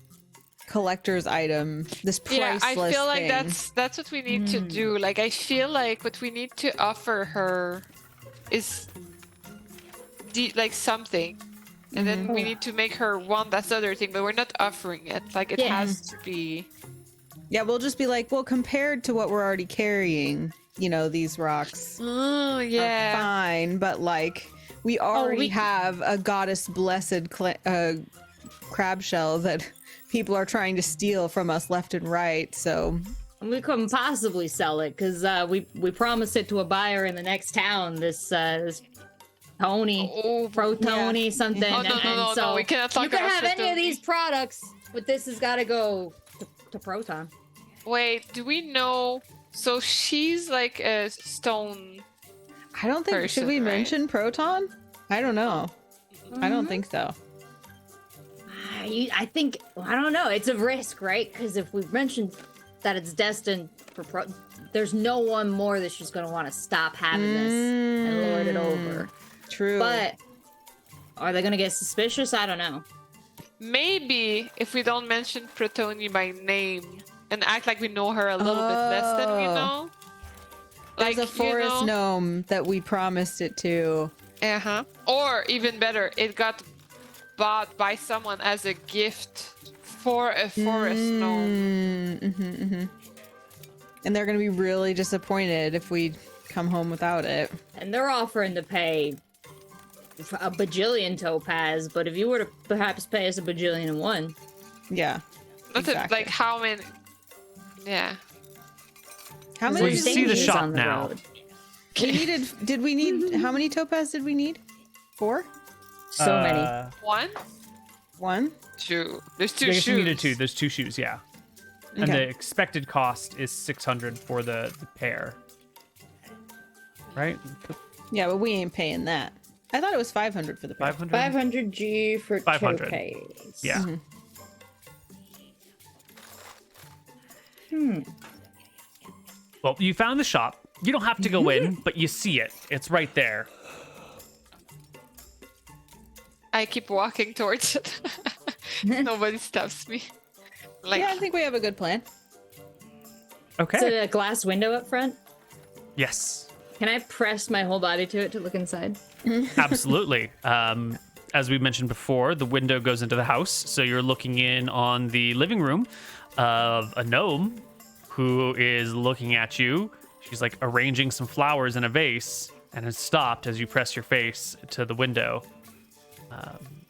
collector's item, this priceless Yeah, I feel like thing. that's what we need to do. Like, I feel like what we need to offer her is like something. And then we need to make her want that other thing, but we're not offering it. Like, it Yeah. has to be. Yeah, we'll just be like, well, compared to what we're already carrying, these rocks Oh, are yeah. fine, but like we already we- have a goddess blessed crab shell that people are trying to steal from us left and right. So We couldn't possibly sell it because we promised it to a buyer in the next town. This Tony, Oh, Pro Tony, something. Oh, no, and so we cannot talk you can about have any Tony. of these products, but this has got to go to Proton. wait, do we know? So she's like a stone. I don't think should Person, we right? mention Proton? I don't know. I don't think so. I think I don't know. It's a risk, right? Because if we mention that it's destined for there's no one more that's just gonna want to stop having this and lord it over. True. But are they gonna get suspicious? I don't know. Maybe if we don't mention Protoni by name and act like we know her a little bit less than we Oh. know. There's a forest gnome that we promised it to. Uh-huh. Or even better, it got bought by someone as a gift for a forest gnome. And they're gonna be really disappointed if we come home without it. And they're offering to pay a bajillion topaz, but if you were to perhaps pay us a bajillion and one, Yeah. Not that- exactly. like how many? Yeah. How So many you did see we the need? shop on the now. road. We needed. Did we need? How many topaz did we need? 4? So many. One, 1. two. There's two I guess shoes. you needed two. There's 2 shoes, yeah. And the Okay. expected cost is 600 for the pair. Right? Yeah, but we ain't paying that. I thought it was 500 for the pair. 500? 500 G for 500. topaz. Yeah. Well, you found the shop. You don't have to go in, but you see it. It's right there. I keep walking towards it. Nobody stops me. Like, Yeah, I think we have a good plan. Okay. Is it a glass window up front? Yes. Can I press my whole body to it to look inside? Absolutely. As we mentioned before, the window goes into the house, so you're looking in on the living room of a gnome who is looking at you. She's like arranging some flowers in a vase and has stopped as you press your face to the window.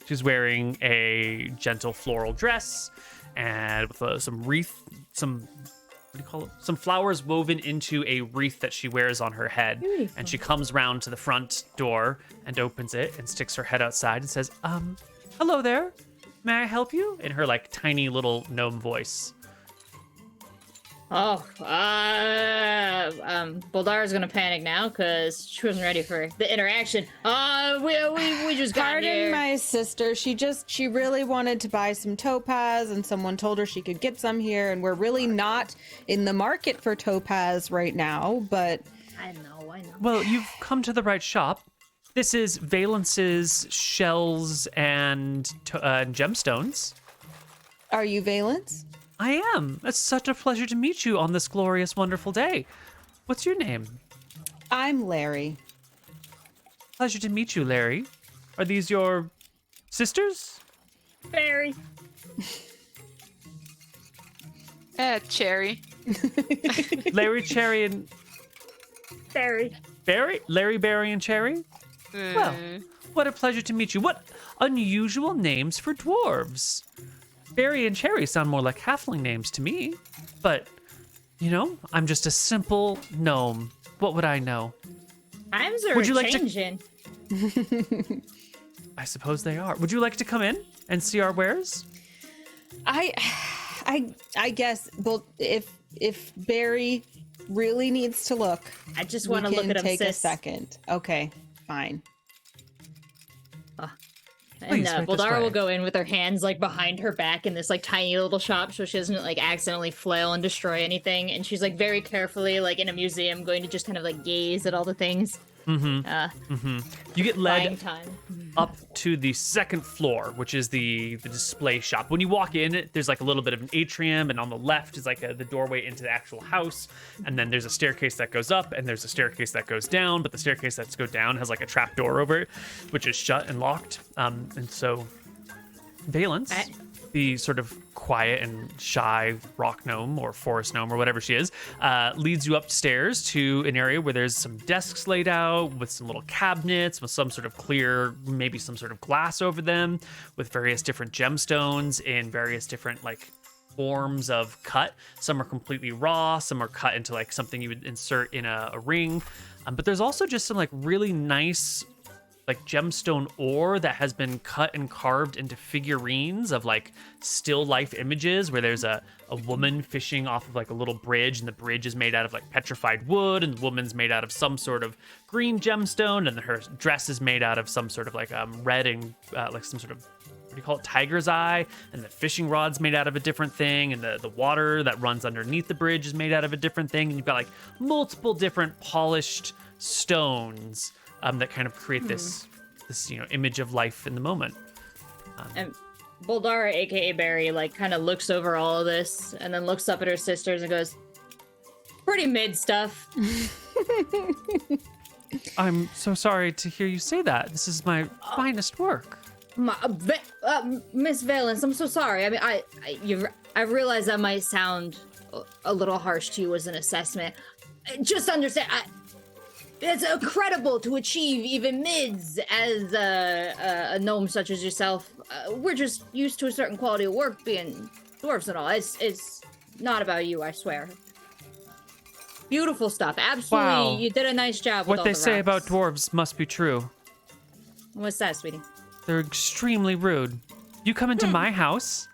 She's wearing a gentle floral dress and with some wreath, what do you call it? Some flowers woven into a wreath that she wears on her head. Beautiful. And she comes round to the front door and opens it and sticks her head outside and says, hello there. May I help you? In her like tiny little gnome voice. Oh, Bouldara's gonna panic now because she wasn't ready for the interaction. We just got Pardon here. my sister. She really wanted to buy some topaz, and someone told her she could get some here. And we're really not in the market for topaz right now. But I know. Well, you've come to the right shop. This is Valence's shells and gemstones. Are you Valence? I am. It's such a pleasure to meet you on this glorious, wonderful day. What's your name? I'm Larry. Pleasure to meet you, Larry. Are these your sisters? Very. Cherry. Larry, Cherry, and Very. Barry? Larry, Barry, and Cherry? Well, what a pleasure to meet you. What unusual names for dwarves. Barry and Cherry sound more like halfling names to me. But, you know, I'm just a simple gnome. What would I know? Times are Would you like to- changing. I suppose they are. Would you like to come in and see our wares? I guess, well, if Barry really needs to look, I just we want to look can at him, take a sis. second. Okay, fine. And Please, right this Bouldara will way. go in with her hands like behind her back in this like tiny little shop so she doesn't like accidentally flail and destroy anything. And she's like very carefully, like in a museum, going to just kind of like gaze at all the things. You get Buying led time. up to the second floor, which is the display shop. When you walk in, there's like a little bit of an atrium, and on the left is like the doorway into the actual house. And then there's a staircase that goes up, and there's a staircase that goes down. But the staircase that's go down has like a trap door over it, which is shut and locked. And so, Valence, the sort of quiet and shy rock gnome or forest gnome or whatever she is, leads you upstairs to an area where there's some desks laid out with some little cabinets with some sort of clear, maybe some sort of glass over them, with various different gemstones in various different like forms of cut. Some are completely raw, some are cut into like something you would insert in a ring. But there's also just some like really nice like gemstone ore that has been cut and carved into figurines of like still life images where there's a woman fishing off of like a little bridge, and the bridge is made out of like petrified wood, and the woman's made out of some sort of green gemstone, and her dress is made out of some sort of like red and like some sort of, what do you call it, tiger's eye, and the fishing rod's made out of a different thing, and the water that runs underneath the bridge is made out of a different thing, and you've got like multiple different polished stones that kind of create this image of life in the moment. And Bouldara, aka Barry, like kind of looks over all of this and then looks up at her sisters and goes, "Pretty mid stuff." I'm so sorry to hear you say that. This is my finest work. Miss Valence, I'm so sorry. I mean, I realize that might sound a little harsh to you as an assessment. Just understand, it's incredible to achieve even mids as a gnome such as yourself. We're just used to a certain quality of work being dwarves and all. It's not about you, I swear. Beautiful stuff. Absolutely, Wow. you did a nice job with What all they the say about rocks. dwarves must be true. What's that, sweetie? They're extremely rude. You come into my house,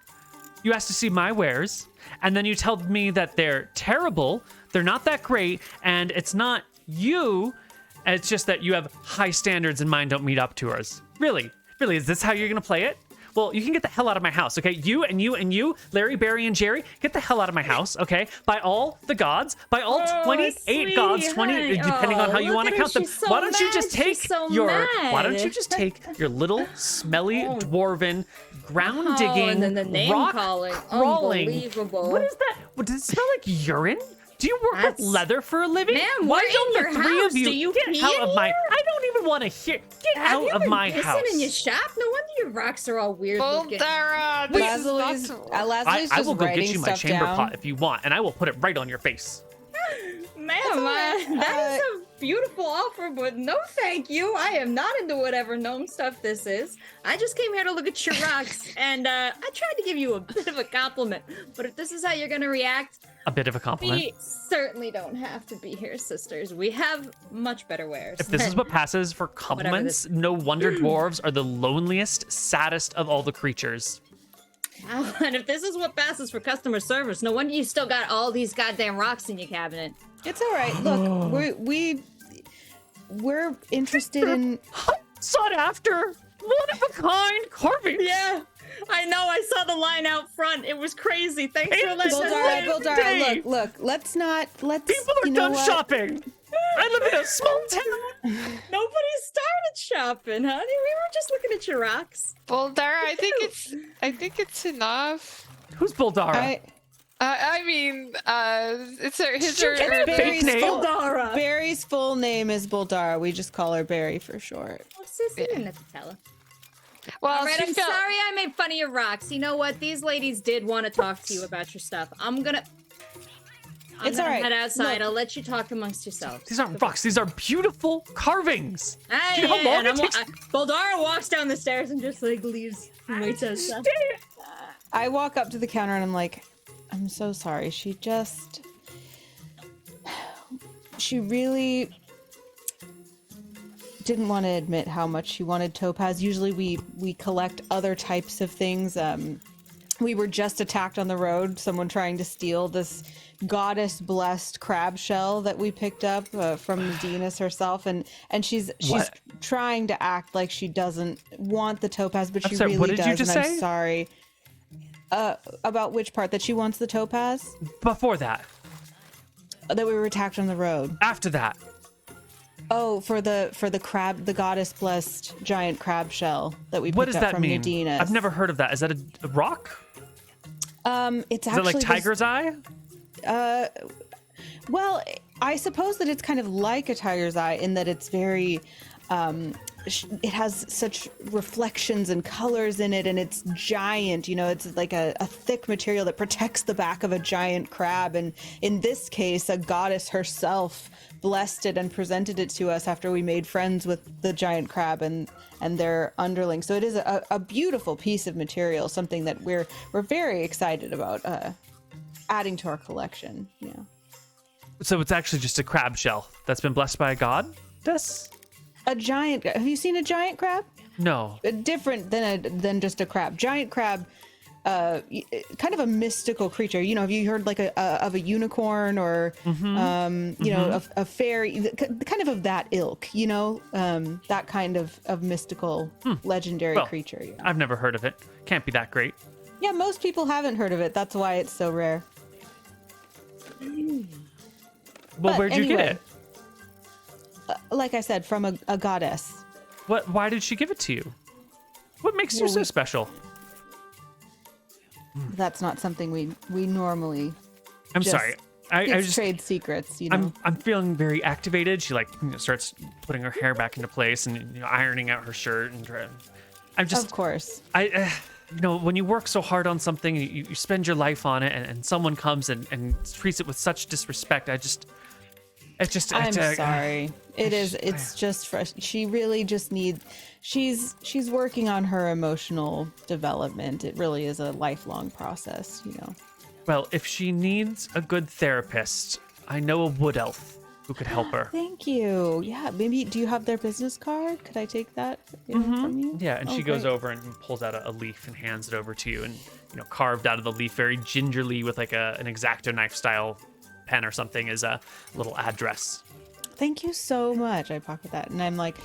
you ask to see my wares, and then you tell me that they're terrible, they're not that great, and it's not you, and it's just that you have high standards and mine don't meet up to ours. Really? Really, is this how you're gonna play it? Well, you can get the hell out of my house, okay? You and you and you, Larry, Barry, and Jerry, get the hell out of my house, okay? By all the gods, by all 28 gods, 20, depending on how you want to count them. Why don't you just take why don't you just take your little smelly dwarven ground digging, and then the name rock calling. crawling. Unbelievable. What is that? What, does it smell like urine? Do you work That's- with leather for a living? Ma'am, Why we're don't in the your three house. of you Do you get pee out in of my? here? I don't even want to hear. Get Have out you of been my pissing house. in your shop? No wonder your rocks are all weird looking. Bouldara, this is Lazuli's, not- Lazuli's I just will go writing get you my stuff chamber down. pot if you want, and I will put it right on your face. Ma'am, that is a beautiful offer, but no thank you. I am not into whatever gnome stuff this is. I just came here to look at your rocks, and I tried to give you a bit of a compliment. But if this is how you're going to react, A bit of a compliment. we certainly don't have to be here, sisters. We have much better wares. If this is what passes for compliments, no wonder dwarves are the loneliest, saddest of all the creatures. And if this is what passes for customer service, no wonder you still got all these goddamn rocks in your cabinet. It's all right. Look, we're interested in. Sought after, one of a kind carving. Yeah, I know. I saw the line out front. It was crazy. Thanks for letting us Bouldara, in. day. Look. Let's People are you know done what? shopping. I live in a small town. Nobody started shopping, honey. We were just looking at your rocks. Bouldara, I think it's enough. Who's Bouldara? I mean, it's his or Fake her name. Bouldara. Barry's full name is Bouldara. We just call her Barry for short. What's this? You didn't have to tell her. Well, All right, she I'm felt- sorry I made fun of your rocks. You know what? These ladies did want to talk to you about your stuff. I'm gonna It's all right. head outside. Look. I'll let you talk amongst yourselves. These aren't rocks. These are beautiful carvings. Ah, Do you know how long and it takes- Bouldara walks down the stairs and just like leaves and waits outside. I walk up to the counter and I'm like, I'm so sorry. She really didn't want to admit how much she wanted topaz. Usually we collect other types of things. We were just attacked on the road, someone trying to steal this goddess blessed crab shell that we picked up from Medina's herself, and she's What? trying to act like she doesn't want the topaz, but she sorry, really what did does. you just and say? I'm sorry. About which part? That she wants the topaz? Before that. That we were attacked on the road. After that. Oh, for the crab, the goddess blessed giant crab shell that we picked What does up that from mean? Medina's. I've never heard of that. Is that a rock? It's Is actually it like this- tiger's eye? Well, I suppose that it's kind of like a tiger's eye in that it's very, it has such reflections and colors in it, and it's giant. You know, it's like a thick material that protects the back of a giant crab. And in this case, a goddess herself blessed it and presented it to us after we made friends with the giant crab and their underlings. So it is a beautiful piece of material, something that we're very excited about adding to our collection. Yeah. So it's actually just a crab shell that's been blessed by a goddess? A giant. Have you seen a giant crab? No. Different than just a crab. Giant crab, kind of a mystical creature. You know, have you heard like of a unicorn or you know, a fairy, kind of that ilk? You know, that kind of mystical, legendary Well, creature. Yeah. I've never heard of it. Can't be that great. Yeah, most people haven't heard of it. That's why it's so rare. Well, But where'd you get anyway. it? Like I said, from a goddess. Why did she give it to you? What makes you Well, so we- special? That's not something we normally. I'm just- sorry. I It's just trade secrets, you know. I'm feeling very activated. She like starts putting her hair back into place and ironing out her shirt and I'm just Of course. you know, when you work so hard on something, you spend your life on it, and someone comes and treats it with such disrespect. I'm sorry. It's just she really just needs. She's working on her emotional development. It really is a lifelong process, you know. Well, if she needs a good therapist, I know a wood elf who could help her. Thank you. Yeah, maybe. Do you have their business card? Could I take that from you? Yeah, and Oh, she goes great. over and pulls out a leaf and hands it over to you, and carved out of the leaf very gingerly with like an X-Acto knife style pen or something is a little address. Thank you so much. I pocket that, and I'm like,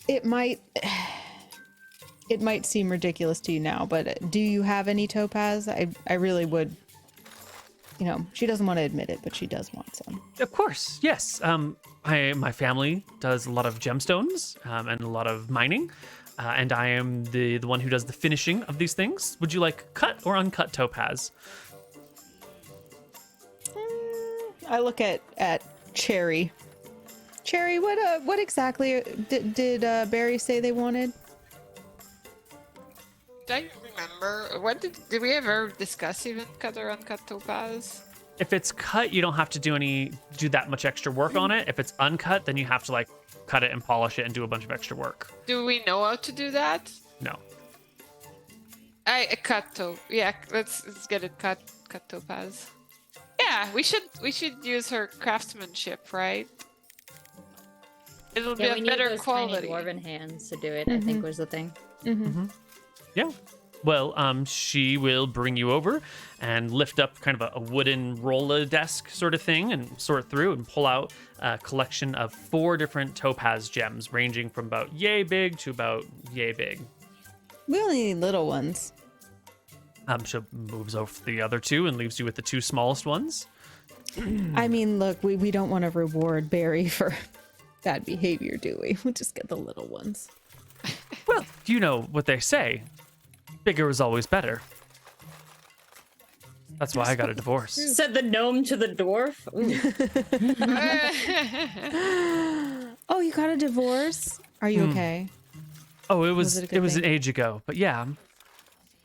it might seem ridiculous to you now, but do you have any topaz? I really would. You know, she doesn't want to admit it, but she does want some. Of course, yes. My family does a lot of gemstones and a lot of mining, and I am the one who does the finishing of these things. Would you like cut or uncut topaz? I look at Cherry. Cherry, what exactly did Barry say they wanted? I remember. What did we ever discuss even cut or uncut topaz? If it's cut, you don't have to do that much extra work on it. If it's uncut, then you have to like cut it and polish it and do a bunch of extra work. Do we know how to do that? No. I yeah, let's get it cut topaz. Yeah, we should use her craftsmanship, right? It'll Yeah, be we a need better those quality. tiny dwarven hands to do it. I think was the thing. Yeah. Well, she will bring you over and lift up kind of a wooden roller desk sort of thing and sort through and pull out a collection of 4 different topaz gems ranging from about yay big to about yay big. We only need little ones. She moves over the other 2 and leaves you with the 2 smallest ones. I mean, look, we don't want to reward Barry for bad behavior, do we? We just get the little ones. Well, you know what they say. Bigger is always better. That's why I got a divorce. Said the gnome to the dwarf. Ooh. Oh, you got a divorce? Are you okay? Oh, it Was was it a good an thing? age ago, but yeah,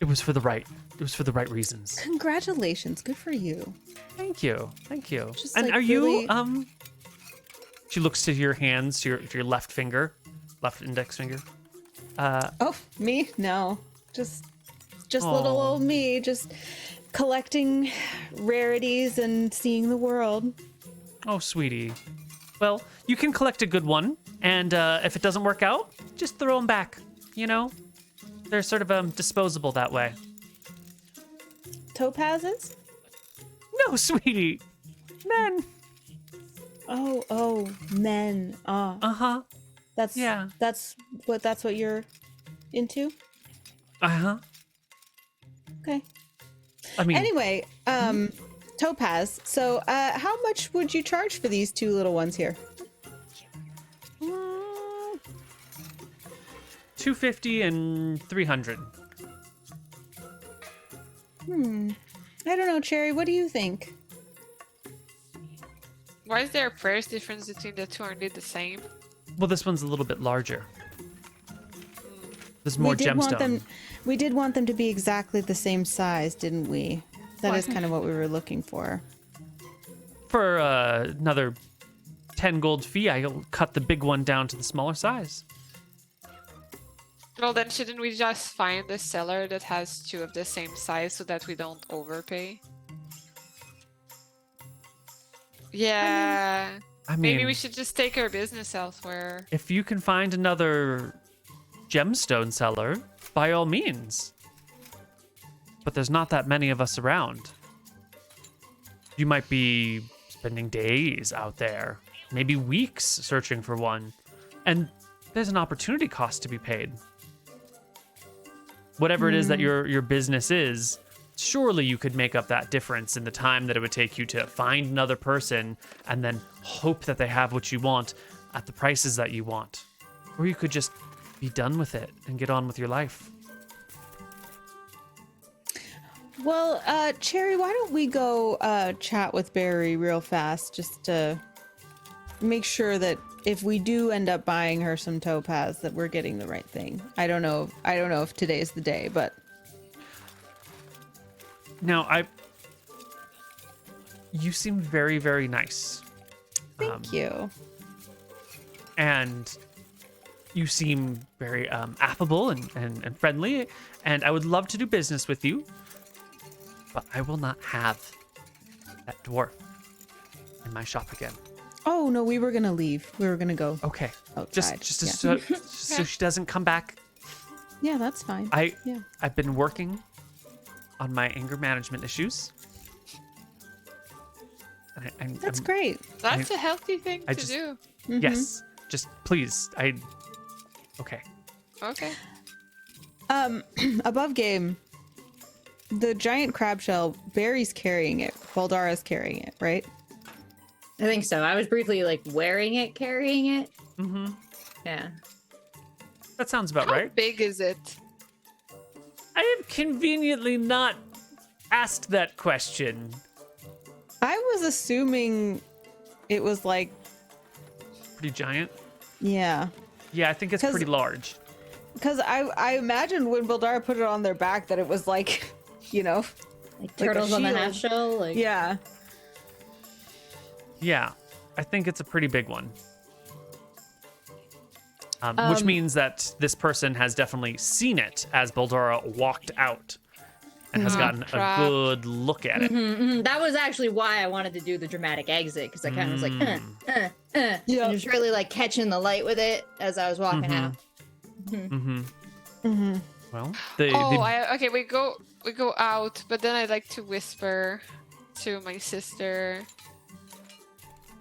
it was for the right reasons. Congratulations. Good for you. Thank you. Just, And like, are really- you She looks to your hands, to your left finger, left index finger. Oh, me? No. Just Aw. little old me, just collecting rarities and seeing the world. Oh, sweetie. Well, you can collect a good one, and if it doesn't work out, just throw them back. You know, they're sort of disposable that way. Topazes? No, sweetie, men. Oh, men. Uh-huh. That's Yeah. That's what you're into? Uh-huh. Okay. I mean, Anyway, Topaz. So, how much would you charge for these two little ones here? 250 and 300. I don't know, Cherry. What do you think? Why is there a price difference between the two? Aren't they the same? Well, this one's a little bit larger. There's more we did want gemstone. them. We did want them to be exactly the same size, didn't we? That Why? is kind of what we were looking for. For another 10 gold fee, I'll cut the big one down to the smaller size. Well, then shouldn't we just find a seller that has two of the same size so that we don't overpay? Yeah. I mean, Maybe we should just take our business elsewhere. if you can find another gemstone seller, by all means. But there's not that many of us around. You might be spending days out there, maybe weeks searching for one. And there's an opportunity cost to be paid. Whatever it is that your business is, surely you could make up that difference in the time that it would take you to find another person and then hope that they have what you want at the prices that you want. Or you could just be done with it and get on with your life. Well, Cherry, why don't we go chat with Barry real fast just to make sure that if we do end up buying her some topaz, that we're getting the right thing. I don't know if today's the day, but Now, you seem very, very nice. thank you. And you seem very affable and friendly, and I would love to do business with you, but I will not have that dwarf in my shop again. Oh no, we were gonna leave. We were gonna go Okay, outside. just yeah. so she doesn't come back. Yeah, that's fine. Yeah. I've been working on my anger management issues. And That's I'm- great. That's a healthy thing I to just- do. Yes, just please. Okay. Okay. Above game, the giant crab shell, Barry's carrying it. Bouldara's carrying it, right? I think so. I was briefly like wearing it, carrying it. Mm-hmm. Yeah. That sounds about How right. big is it? I have conveniently not asked that question. I was assuming it was like, Pretty giant. yeah. Yeah, I think it's 'Cause- pretty large. Because I imagined when Bouldara put it on their back that it was like, you know, Like Like a turtles on the half shield. shell. Like yeah. Yeah, I think it's a pretty big one. Which means that this person has definitely seen it as Bouldara walked out and has gotten crap. a good look at it. Mhm. That was actually why I wanted to do the dramatic exit, because I kind of was like, Yeah. and just really like catching the light with it as I was walking out. Mm-hmm. Well, the Okay, we go out, but then I'd like to whisper to my sister.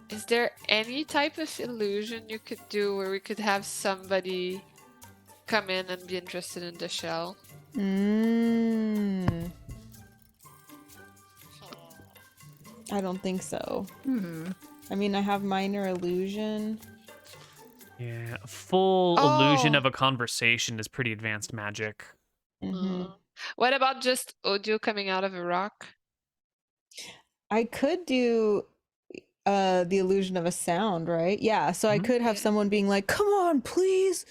Is there any type of illusion you could do where we could have somebody come in and be interested in the shell? I don't think so. Hmm. I mean, I have minor illusion. Yeah, a full illusion Oh. of a conversation is pretty advanced magic. Mhm. What about just audio coming out of a rock? I could do the illusion of a sound, right? Yeah, so I Mhm. could have someone being like, "Come on, please.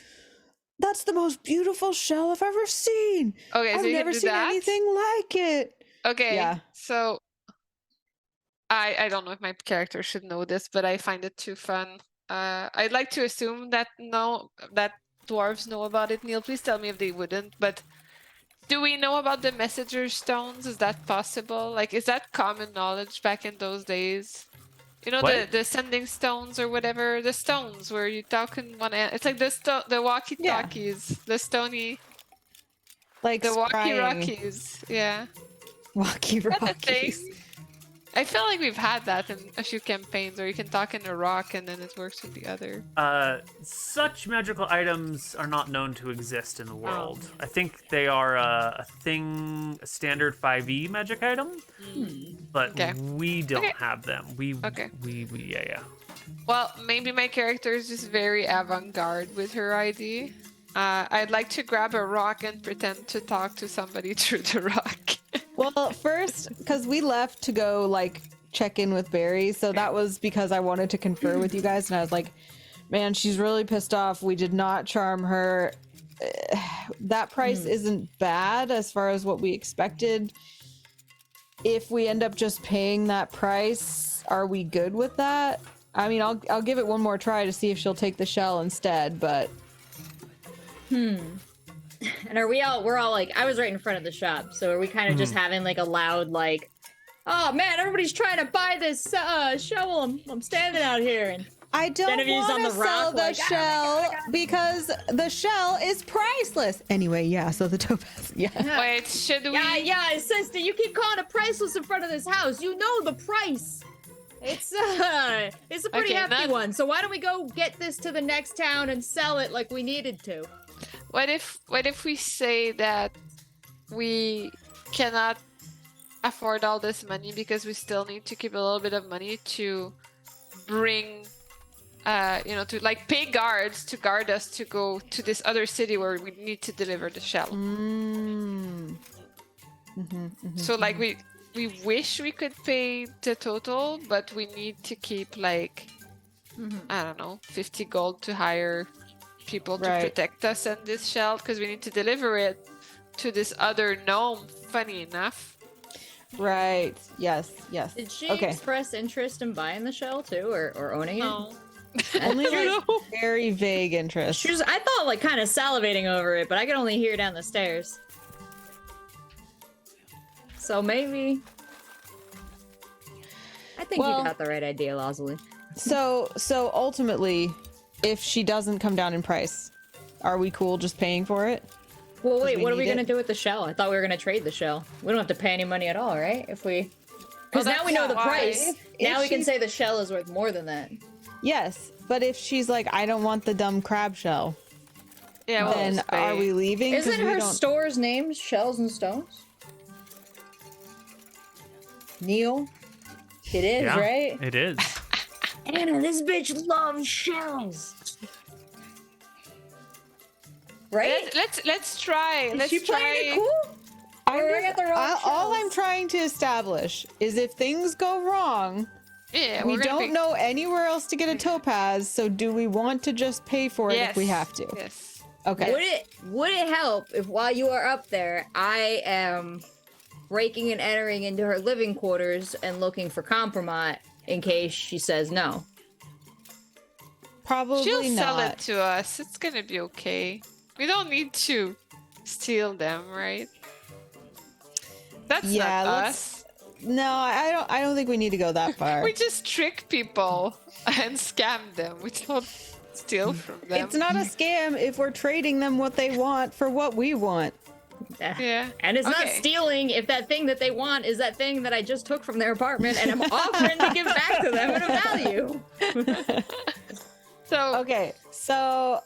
That's the most beautiful shell I've ever seen. Okay, so I've you can never do seen that. anything like it." Okay, Yeah. so I don't know if my character should know this, but I find it too fun. I'd like to assume that that dwarves know about it. Neil, please tell me if they wouldn't. But do we know about the messenger stones? Is that possible? Like, is that common knowledge back in those days? You know, What? the sending stones or whatever, the stones where you talk in one end. It's like the walkie-talkies, the stony, Like the scrying walkie-rockies. Yeah, walkie that's a rockies. thing. I feel like we've had that in a few campaigns where you can talk in a rock and then it works with the other. Such magical items are not known to exist in the world. I think they are a standard 5e magic item, but Okay. we don't Okay. have them. Okay. Yeah. Well, maybe my character is just very avant-garde with her ID. I'd like to grab a rock and pretend to talk to somebody through the rock. Well, first, because we left to go like check in with Barry, so that was because I wanted to confer with you guys, and I was like, "Man, she's really pissed off. We did not charm her. That price isn't bad as far as what we expected. If we end up just paying that price, are we good with that? I mean, I'll give it one more try to see if she'll take the shell instead, but." And we're all like, I was right in front of the shop, so are we kind of just having like a loud like, oh man, everybody's trying to buy this shovel. I'm standing out here, and I don't Genevieve's on want to the sell rock, the like, "Oh my God, shell because the shell is priceless. Anyway, yeah, so the topaz, yeah. Wait, should we? yeah, sister, you keep calling it priceless in front of this house. You know the price. It's a pretty Okay, hefty then- one. So why don't we go get this to the next town and sell it like we needed to? What if we say that we cannot afford all this money because we still need to keep a little bit of money to bring to like pay guards to guard us to go to this other city where we need to deliver the shell. So like we wish we could pay the total, but we need to keep like I don't know, 50 gold to hire people to Right. protect us and this shell because we need to deliver it to this other gnome, funny enough. Right. Yes. Did she Okay. express interest in buying the shell too, or owning it? No. Only You like know? very vague interest. She was, I thought, like, kind of salivating over it, but I could only hear down the stairs. So maybe... I think Well- you got the right idea, Lazuli. So ultimately, if she doesn't come down in price, are we cool just paying for it? Well, wait, we what are we need gonna it? do with the shell? I thought we were gonna trade the shell. We don't have to pay any money at all, right? If we... Because Well, now we know that's the why. price. If Now we can she's- say the shell is worth more than that. Yes, but if she's like, I don't want the dumb crab shell, Yeah, we'll then just are pay. we leaving? 'Cause Isn't we her don't- store's name Shells and Stones? Neil? It is, Yeah, right? it is. Anna, this bitch loves shells. Right? Let's try. Is Let's she playing try. it cool? Or I got the wrong all I'm shells? trying to establish is if things go wrong, Yeah, we we're gonna don't be... know anywhere else to get a topaz, so do we want to just pay for it Yes. if we have to? Yes. Okay. Would it help if while you are up there, I am breaking and entering into her living quarters and looking for compromise in case she says no? Probably She'll not. sell it to us. It's gonna be okay. We don't need to steal them, right? That's Yeah, not let's- us. No, I don't think we need to go that far. We just trick people and scam them. We don't steal from them. It's not a scam if we're trading them what they want for what we want. Yeah. And it's not Okay. stealing if that thing that they want is that thing that I just took from their apartment and I'm offering to give back to them at a value. So Okay, so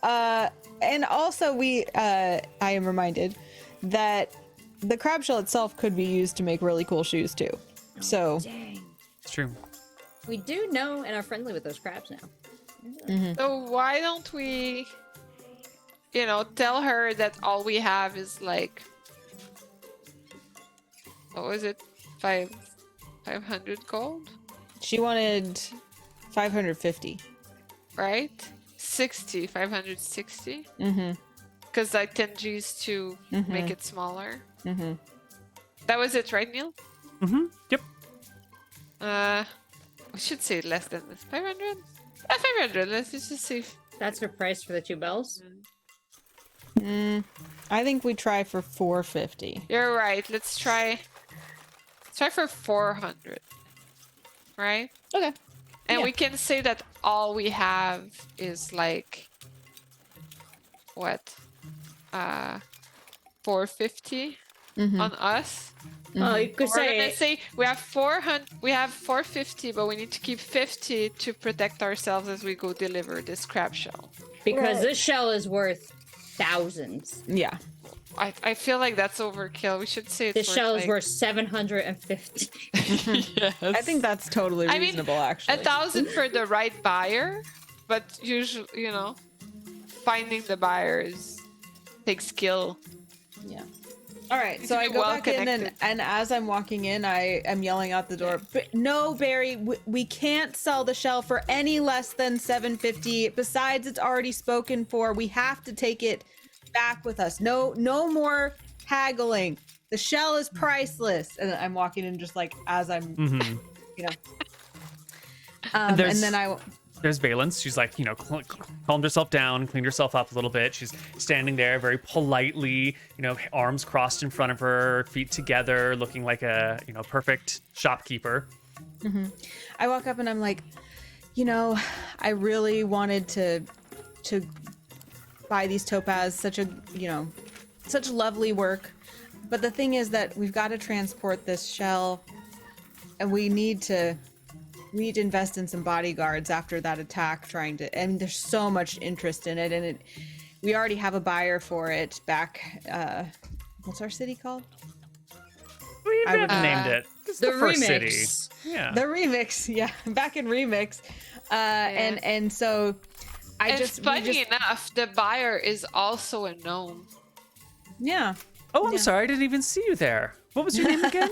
and also I am reminded that the crab shell itself could be used to make really cool shoes too. So Dang. It's true. We do know and are friendly with those crabs now. So why don't we, tell her that all we have is like, what was it, 500 gold, She wanted 550. right? 560. Mm-hmm. Because like 10 G's to make it smaller. Mm-hmm. That was it, right, Neil? Yep. We should say less than this. 500? 500. Let's just see. That's her price for the 2 bells. I think we try for 450. You're right. Let's try for 400. Right? Okay. And Yeah. we can say that all we have is like what? 450 on us. Oh, you could We're gonna say say we have 400. We have 450, but we need to keep 50 to protect ourselves as we go deliver this crab shell. because this shell is worth thousands. Yeah. I feel like that's overkill. We should say it's This shell is like, worth 750. Yes. I think that's totally I mean, reasonable, actually. 1,000 for the right buyer, but usually, finding the buyers takes skill. Yeah. All right, so to I be go well back in, connected. and as I'm walking in, I am yelling out the door. No, Barry, we can't sell the shell for any less than 750. Besides, it's already spoken for. We have to take it back with us. No more haggling. The shell is priceless. And I'm walking in just like as I'm, and there's- then There's Valence. She's like, calmed herself down, cleaned herself up a little bit. She's standing there very politely, arms crossed in front of her, feet together, looking like a, perfect shopkeeper. I walk up and I'm like, I really wanted to buy these topaz, such lovely work. But the thing is that we've got to transport this shell, and we need to invest in some bodyguards after that attack. There's so much interest in it, and we already have a buyer for it back. What's our city called? We I would- named it. It's The the first remix. city. Yeah. The remix, yeah, back in remix, and so It's funny enough, the buyer is also a gnome. yeah. Oh, I'm Yeah. sorry. I didn't even see you there. What was your name again?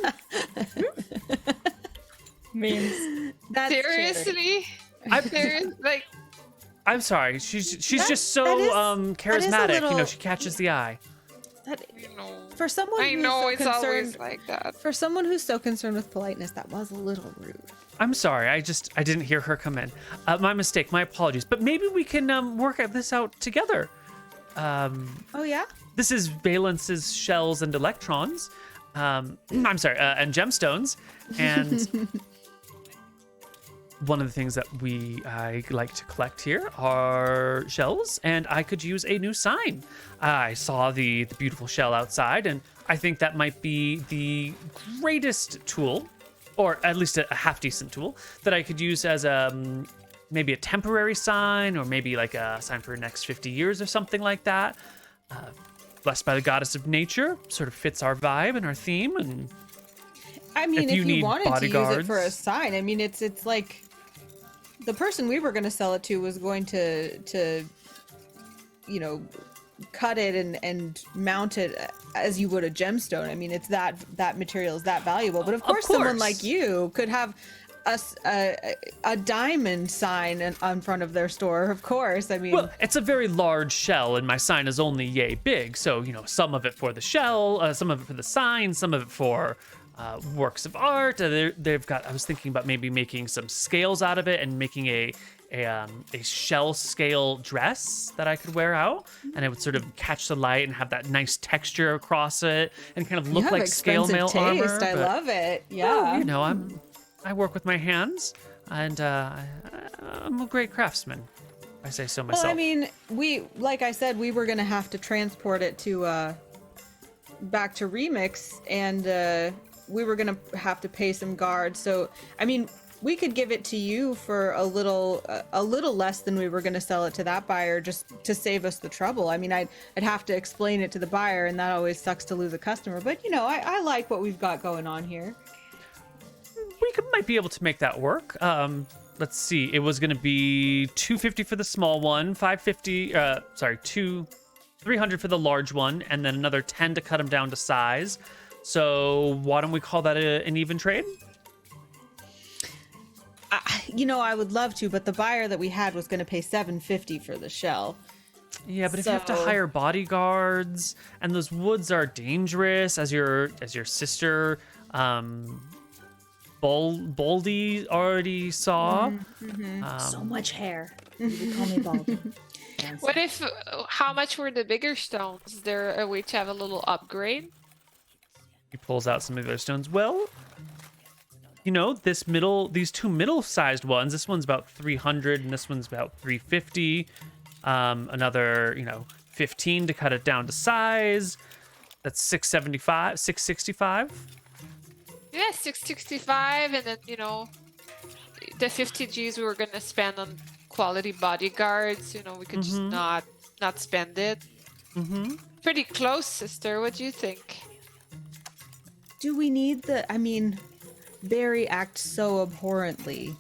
Memes. That's Seriously? Like, I'm sorry. She's just so that is a charismatic. little- She catches the eye. For someone I who's know so it's concerned, always like that. for someone who's so concerned with politeness, that was a little rude. I'm sorry. I didn't hear her come in. My mistake. My apologies. But maybe we can work this out together. Oh yeah. This is Valence's shells and electrons. I'm sorry, and gemstones. And one of the things that I like to collect here are shells, and I could use a new sign. I saw the beautiful shell outside, and I think that might be the greatest tool, or at least a half decent tool, that I could use as maybe a temporary sign, or maybe like a sign for the next 50 years or something like that. Blessed by the goddess of nature, sort of fits our vibe and our theme. And I mean, If you if you need wanted to use it for a bodyguards. sign, I mean, it's like the person we were going to sell it to was going to cut it and mount it as you would a gemstone. I mean, it's that material is that valuable. But of course, someone course. like you could have a diamond sign on front of their store. Of course, I mean, well, it's a very large shell, and my sign is only yay big. So, some of it for the shell, some of it for the sign, some of it for works of art. They've got. I was thinking about maybe making some scales out of it and making a shell scale dress that I could wear out, and it would sort of catch the light and have that nice texture across it, and kind of you look have like scale expensive mail taste. armor. I but- love it. Well, Yeah. I work with my hands, and I'm a great craftsman. I say so myself. Well, I mean, like I said, we were gonna have to transport it to back to Remix, and we were gonna have to pay some guards. So, I mean, we could give it to you for a little less than we were gonna sell it to that buyer, just to save us the trouble. I mean, I'd have to explain it to the buyer, and that always sucks to lose a customer. But I like what we've got going on here. We might be able to make that work. let's see. It was going to be 250 for the small one, 550. 300 for the large one, and then another 10 to cut them down to size. So why don't we call that an even trade? I would love to, but the buyer that we had was going to pay $750 for the shell. Yeah, but if you have to hire bodyguards, and those woods are dangerous, as your sister Baldy already saw. So much hair. You call me Baldy. What if? How much were the bigger stones? Is there a way to have a little upgrade? He pulls out some of those stones. Well, these two middle-sized ones. This one's about 300, and this one's about 350. Another, 15 to cut it down to size. That's 665. Yeah, 665, and then the 50 G's we were gonna spend on quality bodyguards. We could just not spend it. Pretty close, sister. What do you think? Do we need Barry acts so abhorrently.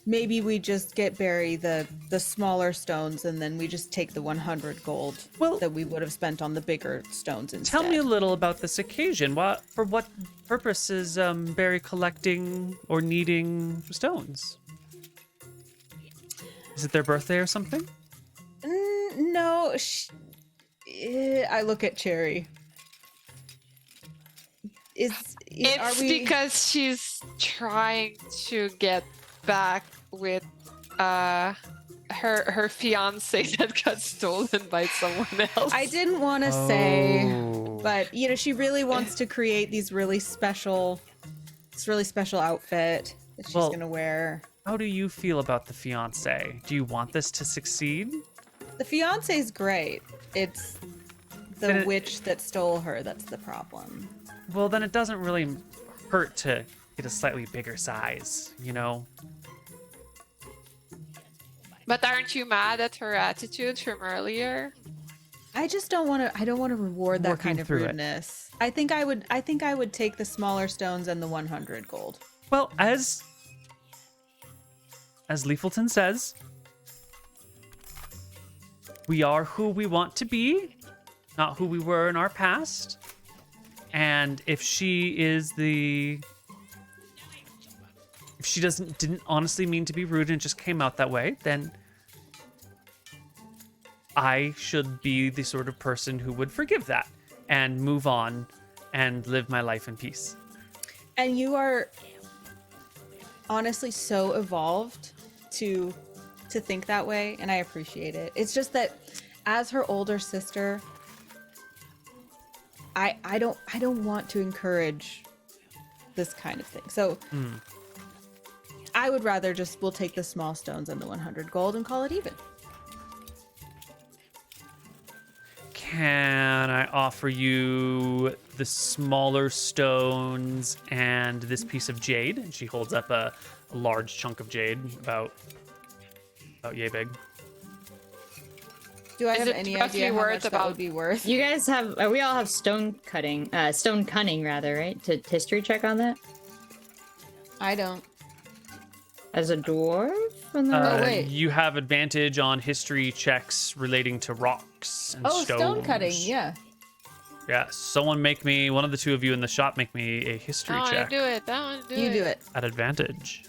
Maybe we just get Barry the smaller stones, and then we just take the 100 gold that we would have spent on the bigger stones instead. Tell me a little about this occasion. For what purpose is Barry collecting or needing stones? Is it their birthday or something? No. I look at Cherry. It's because she's trying to get back with her fiance that got stolen by someone else. I didn't want to say, but she really wants to create this really special outfit that she's gonna wear. How do you feel about the fiance? Do you want this to succeed? The fiance's great. It's the witch that stole her that's the problem. Well, then it doesn't really hurt to get a slightly bigger size, But aren't you mad at her attitude from earlier? I just don't want to. I don't want to reward that Working kind of through it. rudeness. I think I would take the smaller stones and the 100 gold. Well, as Leafleton says, we are who we want to be, not who we were in our past. And if she didn't honestly mean to be rude and just came out that way, then I should be the sort of person who would forgive that and move on and live my life in peace. And you are honestly so evolved to think that way, and I appreciate it. It's just that as her older sister, I don't want to encourage this kind of thing. So I would rather we'll take the small stones and the 100 gold and call it even. Can I offer you the smaller stones and this piece of jade? And she holds up a large chunk of jade, about yay big. Do I Is have it any roughly idea how worth much that about- would be worth? You guys have, we all have stone cunning, right? To history check on that? I don't. As a dwarf? wait. You have advantage on history checks relating to rocks and stones. Stone cutting, yeah. Yeah, one of the two of you in the shop make me a history I want to check do it. I want to do You it. do it. at advantage.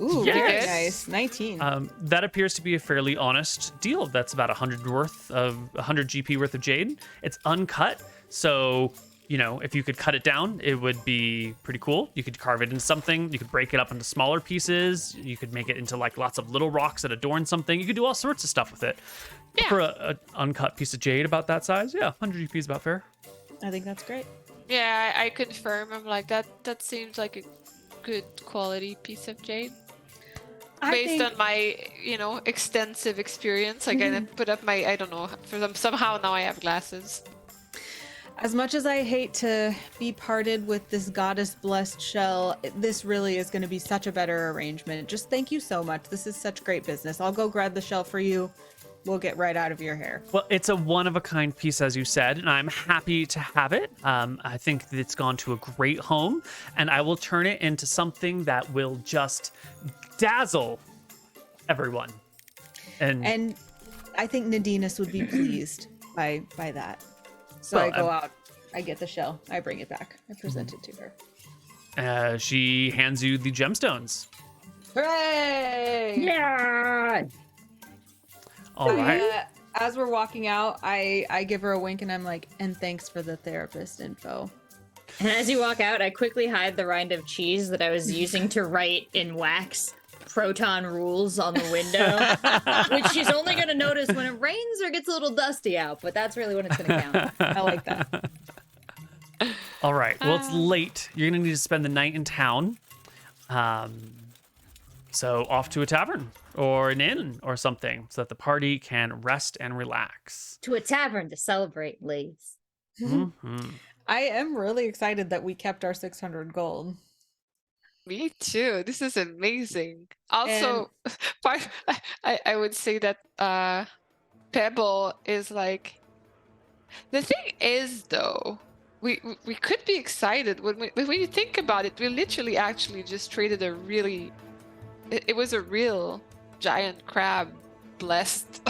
Ooh, Yes! very nice. 19. That appears to be a fairly honest deal. That's about 100 GP worth of jade. It's uncut, so if you could cut it down, it would be pretty cool. You could carve it into something. You could break it up into smaller pieces. You could make it into like lots of little rocks that adorn something. You could do all sorts of stuff with it. Yeah. For a uncut piece of jade about that size, yeah, 100 GP is about fair. I think that's great. Yeah, I confirm. I'm like that seems like a good quality piece of jade. Based on my, extensive experience. Like I put up my, I don't know, somehow now I have glasses. As much as I hate to be parted with this goddess-blessed shell, this really is going to be such a better arrangement. Just thank you so much. This is such great business. I'll go grab the shell for you, will get right out of your hair. Well, it's a one-of-a-kind piece, as you said, and I'm happy to have it. I think that it's gone to a great home, and I will turn it into something that will just dazzle everyone. And I think Nadinus would be pleased by that. So Well, I go out, I get the shell, I bring it back, I present it to her. She hands you the gemstones. Hooray! Yeah. All right. As we're walking out, I give her a wink and I'm like, and thanks for the therapist info. And as you walk out, I quickly hide the rind of cheese that I was using to write in wax Proton rules on the window, which she's only going to notice when it rains or gets a little dusty out, but that's really when it's going to count. I like that. All right. Well, it's late. You're going to need to spend the night in town. So off to a tavern or an inn or something so that the party can rest and relax. To a tavern to celebrate, ladies. Mhm. I am really excited that we kept our 600 gold. Me too. This is amazing. Also, I would say that Pebble is like. The thing is, though, we could be excited when you think about it. We literally actually just traded a really. It was a real giant crab, blessed.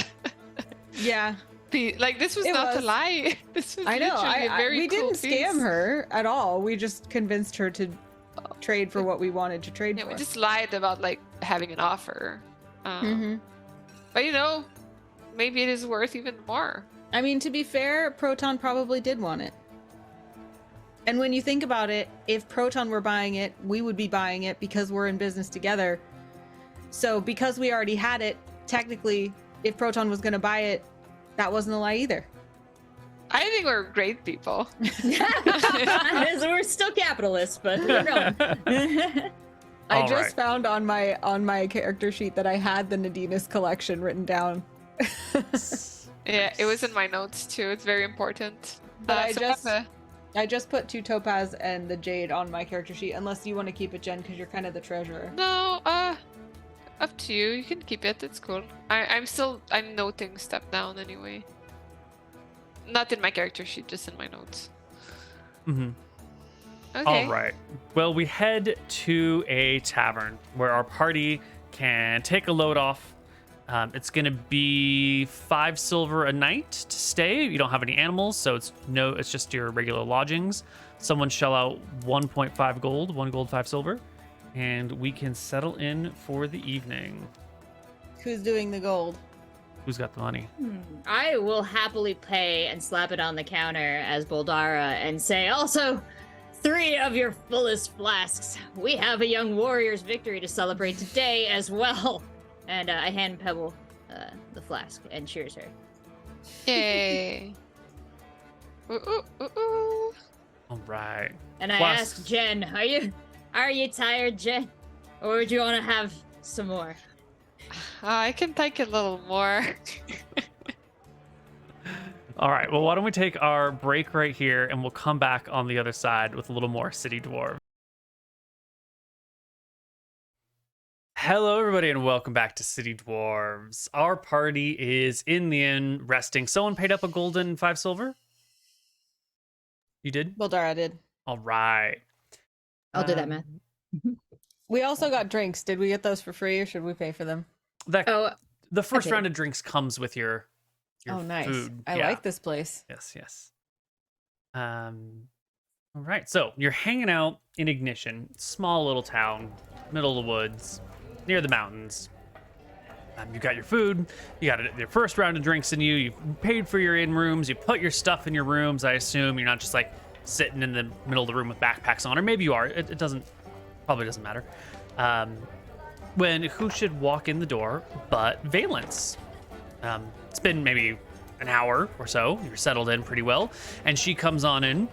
Yeah. Like this was It not was. a lie. This was I know. literally a very we cool didn't scam piece. her at all. We just convinced her to trade for what we wanted to trade Yeah, for. we just lied about like having an offer. Mhm. But you know, maybe it is worth even more. I mean, to be fair, Proton probably did want it. And when you think about it, if Proton were buying it, we would be buying it because we're in business together. So because we already had it, technically, if Proton was going to buy it, that wasn't a lie either. I think we're great people. We're still capitalists, but we're known. I All just right. found on my character sheet that I had the Nadinus collection written down. Yeah, it was in my notes too. It's very important. But I so just- have I just put 2 topaz and the jade on my character sheet, unless you want to keep it, Jen, because you're kind of the treasurer. no, up to you. You can keep it. It's cool. I'm noting stuff down anyway. Not in my character sheet, just in my notes. Mhm. Okay. All right. Well, we head to a tavern where our party can take a load off. It's going to be 5 silver a night to stay. You don't have any animals, so it's just your regular lodgings. Someone shell out 1.5 gold, 1 gold, 5 silver, and we can settle in for the evening. Who's doing the gold? Who's got the money? I will happily pay and slap it on the counter as Bouldara and say, also, 3 of your fullest flasks. We have a young warrior's victory to celebrate today as well. And I hand Pebble the flask and cheers her. Yay. Ooh, ooh, ooh, ooh. All right. And I Plus- ask Jen, are you tired, Jen? Or would you want to have some more? I can take a little more. All right. Well, why don't we take our break right here and we'll come back on the other side with a little more City Dwarf. Hello, everybody, and welcome back to City Dwarves. Our party is in the inn resting. Someone paid up a golden 5 silver? You did? Bouldara did. All right. I'll do that, math. We also got drinks. Did we get those for free or should we pay for them? Oh, The first okay. round of drinks comes with your Oh, nice. food. I Yeah. like this place. Yes. All right. So you're hanging out in Ignition, small little town, middle of the woods, near the mountains. You got your food. You got your first round of drinks in you. You've paid for your inn rooms. You put your stuff in your rooms. I assume you're not just like sitting in the middle of the room with backpacks on, or maybe you are. It probably doesn't matter. When who should walk in the door but Valence? It's been maybe an hour or so. You're settled in pretty well. And she comes on in,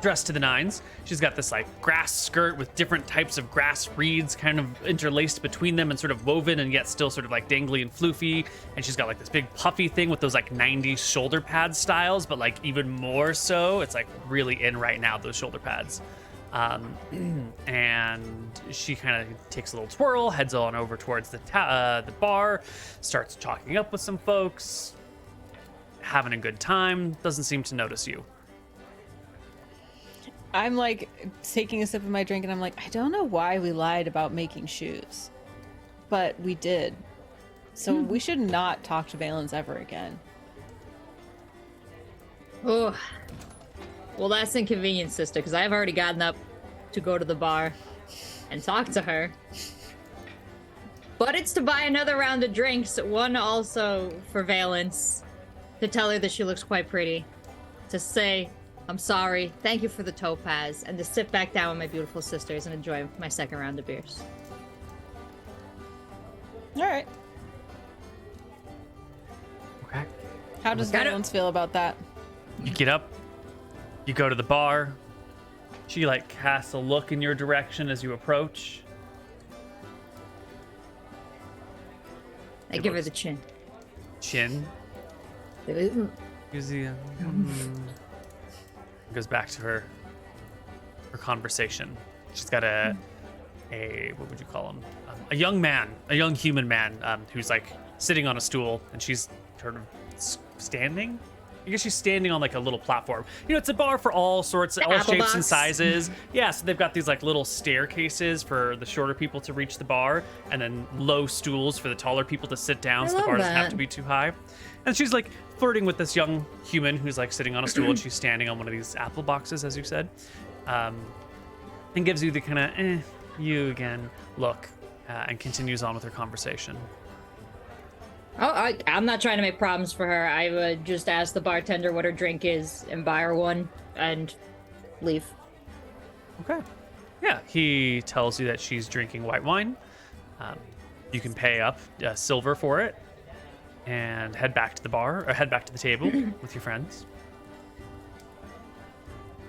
dressed to the nines. She's got this like grass skirt with different types of grass reeds kind of interlaced between them and sort of woven and yet still sort of like dangly and floofy. And she's got like this big puffy thing with those like 90s shoulder pad styles, but like even more so. It's like really in right now, those shoulder pads. And she kind of takes a little twirl, heads on over towards the bar, starts talking up with some folks, having a good time, doesn't seem to notice you. I'm like taking a sip of my drink and I'm like, I don't know why we lied about making shoes, but we did. So we should not talk to Valens ever again. Oh, well, that's inconvenient, sister, because I've already gotten up to go to the bar and talk to her. But it's to buy another round of drinks, one also for Valens, to tell her that she looks quite pretty, to say, I'm sorry, thank you for the topaz, and to sit back down with my beautiful sisters and enjoy my second round of beers. All right. Okay. How does Got it. Valens feel about that? You get up, you go to the bar. She like casts a look in your direction as you approach. I give her the chin. Chin. Gives you goes back to her conversation. She's got a what would you call him? A young man, a young human man, who's like sitting on a stool, and she's sort of standing. I guess she's standing on like a little platform. You know, it's a bar for all sorts, all apple shapes and box. sizes. Yeah, so they've got these like little staircases for the shorter people to reach the bar, and then low stools for the taller people to sit down, I so the love bar doesn't have that. to be too high. And she's like flirting with this young human who's like sitting on a stool, and she's standing on one of these apple boxes, as you said, and gives you the kind of you again look, and continues on with her conversation. Oh, I'm not trying to make problems for her. I would just ask the bartender what her drink is and buy her one and leave. Okay. Yeah, he tells you that she's drinking white wine. You can pay up silver for it and head back to the bar, or head back to the table with your friends.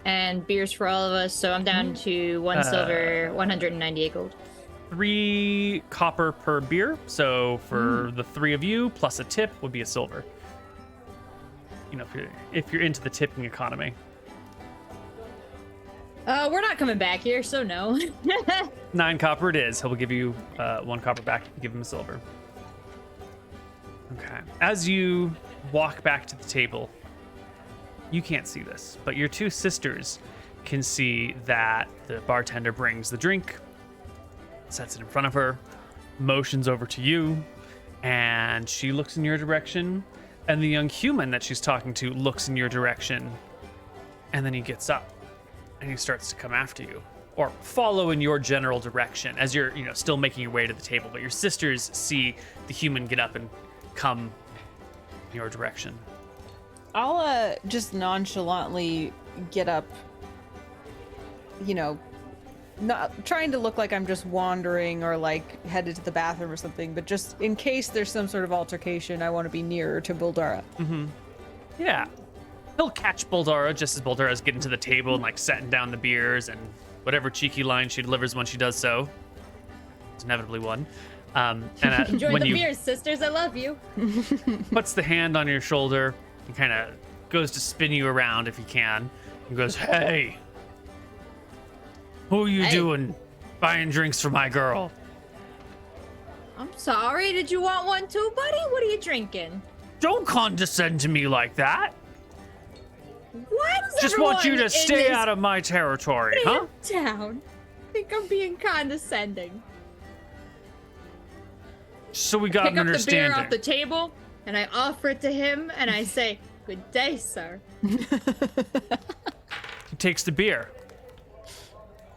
And beers for all of us, so I'm down to 1 silver, 198 gold. 3 copper per beer, so for the 3 of you, plus a tip would be a silver. You know, if you're into the tipping economy. We're not coming back here, so no. 9 copper it is. He'll give you 1 copper back if you give him a silver. Okay. As you walk back to the table, you can't see this, but your 2 sisters can see that the bartender brings the drink, sets it in front of her, motions over to you, and she looks in your direction, and the young human that she's talking to looks in your direction, and then he gets up and he starts to come after you, or follow in your general direction as you're, still making your way to the table. But your sisters see the human get up and come in your direction. I'll just nonchalantly get up, not trying to look like I'm just wandering or like headed to the bathroom or something, but just in case there's some sort of altercation, I want to be nearer to Bouldara. Yeah. He'll catch Bouldara just as Bouldara's getting to the table and like setting down the beers and whatever cheeky line she delivers when she does so. It's inevitably one. Enjoy when the you beers, sisters. I love you. puts the hand on your shoulder and kind of goes to spin you around if he can. And goes, hey, who are you Hey. doing buying drinks for my girl? I'm sorry. Did you want one too, buddy? What are you drinking? Don't condescend to me like that. Why does Just want you everyone to in stay this out of my territory, huh? town think I'm being condescending? So we got Pick an up the beer understanding. off the table, and I offer it to him, and I say, "Good day, sir." He takes the beer.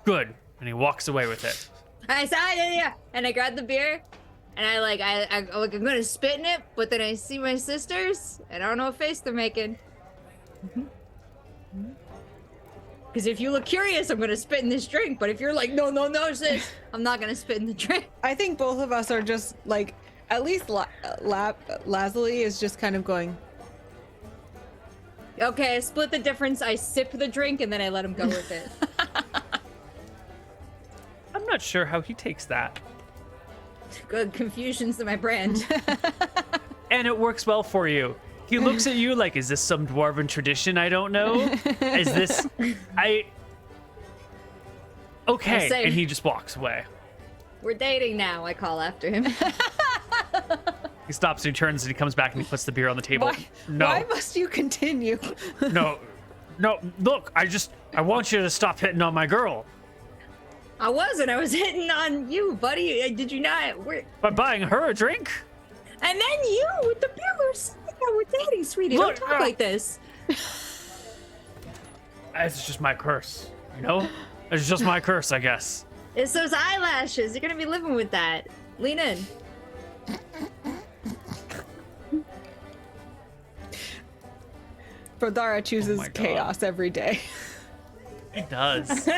Good. And he walks away with it. I say, yeah. And I grab the beer, and I'm gonna spit in it, but then I see my sisters, and I don't know what face they're making. Because if you look curious, I'm gonna spit in this drink. But if you're like, no, sis, I'm not gonna spit in the drink. I think both of us are just like, at least Lazuli is just kind of going, Okay, I split the difference. I sip the drink, and then I let him go with it. I'm not sure how he takes that. Good, confusion's in my brand. And it works well for you. He looks at you like, is this some dwarven tradition I don't know? Is this... Okay, say- and he just walks away. We're dating now, I call after him. He stops and he turns and he comes back and he puts the beer on the table. Why must you continue? No, look, I want you to stop hitting on my girl. I wasn't. I was hitting on you, buddy. Did you not? By buying her a drink? And then you with the pillars. We're dating, sweetie. Look, Don't talk like this. It's just my curse, you know? It's just my curse, I guess. It's those eyelashes. You're gonna be living with that. Lean in. Bouldara chooses my God. chaos every day. He does.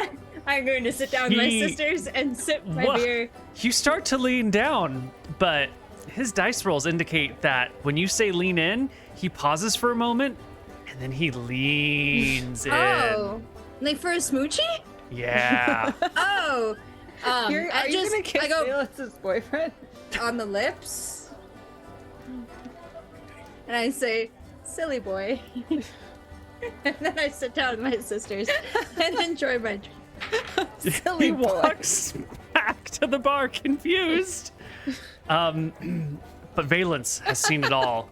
I'm going to sit down with my sisters and sip my Wha- beer. You start to lean down, but his dice rolls indicate that when you say lean in, he pauses for a moment and then he leans in. Oh, like for a smoochie? Yeah. Oh, Are you gonna kiss I go Bayless's boyfriend? on the lips, and I say, "Silly boy," and then I sit down with my sisters and enjoy my drink. Silly He boy. walks back to the bar confused. But Valence has seen it all.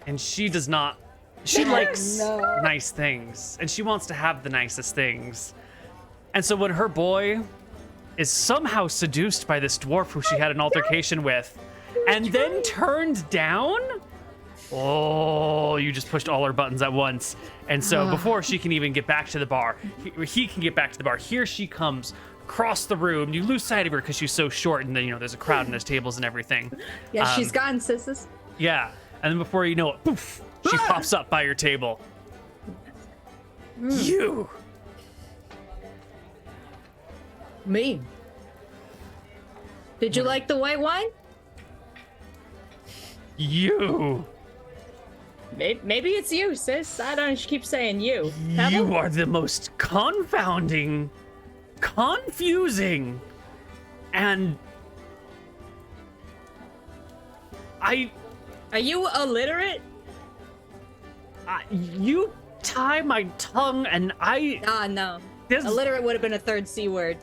And she does not. She likes no. nice things. And she wants to have the nicest things. And so when her boy is somehow seduced by this dwarf who she had an altercation with, and then turned down, oh, you just pushed all her buttons at once. And so before she can even get back to the bar, he can get back to the bar. Here she comes across the room. You lose sight of her because she's so short, and then, you know, there's a crowd and there's tables and everything. Yeah, she's gone, sisters. Yeah. And then before you know it, poof, she pops up by your table. You. Me. Did you like the white wine? You. Maybe it's you, sis. I don't know. She keeps saying you. Pebble? You are the most confounding, confusing, and Are you illiterate? you tie my tongue, and Ah, no. This- Illiterate would have been a third C word.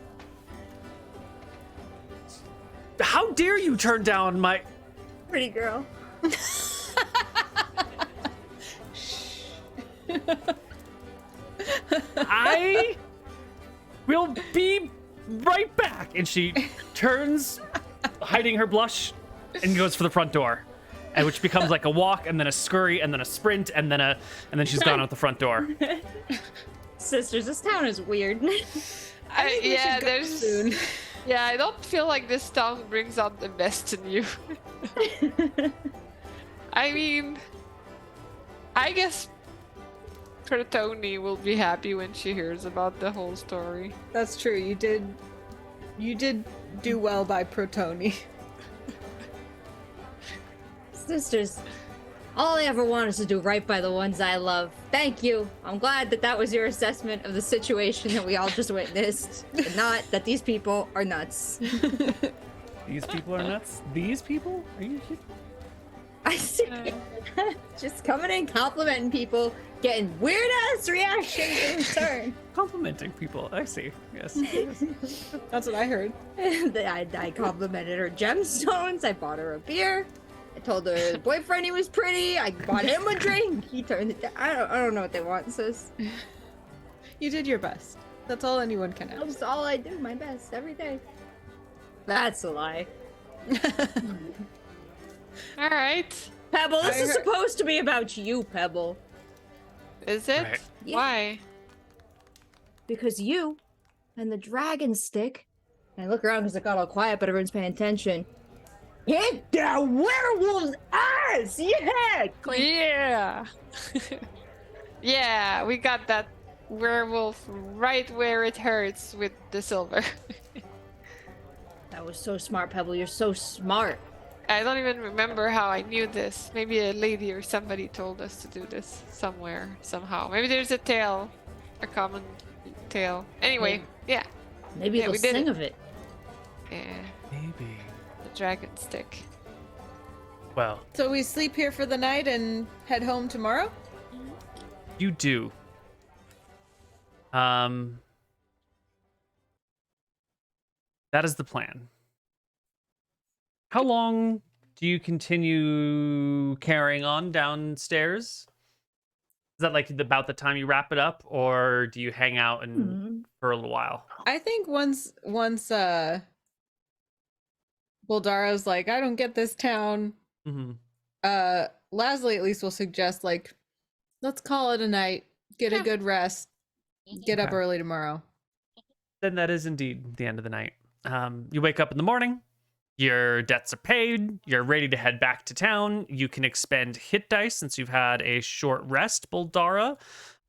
how dare you turn down my? Pretty girl. I will be right back. And she turns, hiding her blush, and goes for the front door, and which becomes like a walk, and then a scurry, and then a sprint, and then she's gone out the front door. Sisters, this town is weird. Yeah, there's. Soon. Yeah, I don't feel like this town brings out the best in you. I mean, I guess Protoni will be happy when she hears about the whole story. That's true. You did do well by Protoni. Sisters, all I ever want is to do right by the ones I love. Thank you. I'm glad that was your assessment of the situation that we all just witnessed, and not that these people are nuts. These people are nuts. These people? Are you? I see. Just coming in, complimenting people, getting weird ass reactions in return. Complimenting people. I see. Yes. Yes. That's what I heard. I complimented her gemstones. I bought her a beer. I told her boyfriend he was pretty. I bought him a drink. He turned it down. I don't know what they want, sis. You did your best. That's all anyone can ask. That's all I do, my best, every day. That's a lie. All right. Pebble, this I is heard- supposed to be about you, Pebble. Is it? Right. Yeah. Why? Because you and the dragon stick, and I look around because it got all quiet, but everyone's paying attention. Hit the werewolf's ass! Yeah! Clink. Yeah. Yeah, we got that werewolf right where it hurts with the silver. That was so smart, Pebble. You're so smart. I don't even remember how I knew this. Maybe a lady or somebody told us to do this somewhere, somehow. Maybe there's a tale, a common tale. Anyway, yeah, Maybe Yeah, they'll we did sing it. of it. yeah, Maybe. the dragon stick. Well, So we sleep here for the night and head home tomorrow? you do. That is the plan. How long do you continue carrying on downstairs? Is that like about the time you wrap it up, or do you hang out and for a little while? I think once Bouldara's like, I don't get this town. Mm-hmm. Lazuli at least will suggest like, let's call it a night, get a good rest, get up Okay. early tomorrow. Then that is indeed the end of the night. You wake up in the morning, your debts are paid, you're ready to head back to town. You can expend hit dice since you've had a short rest, Bouldara.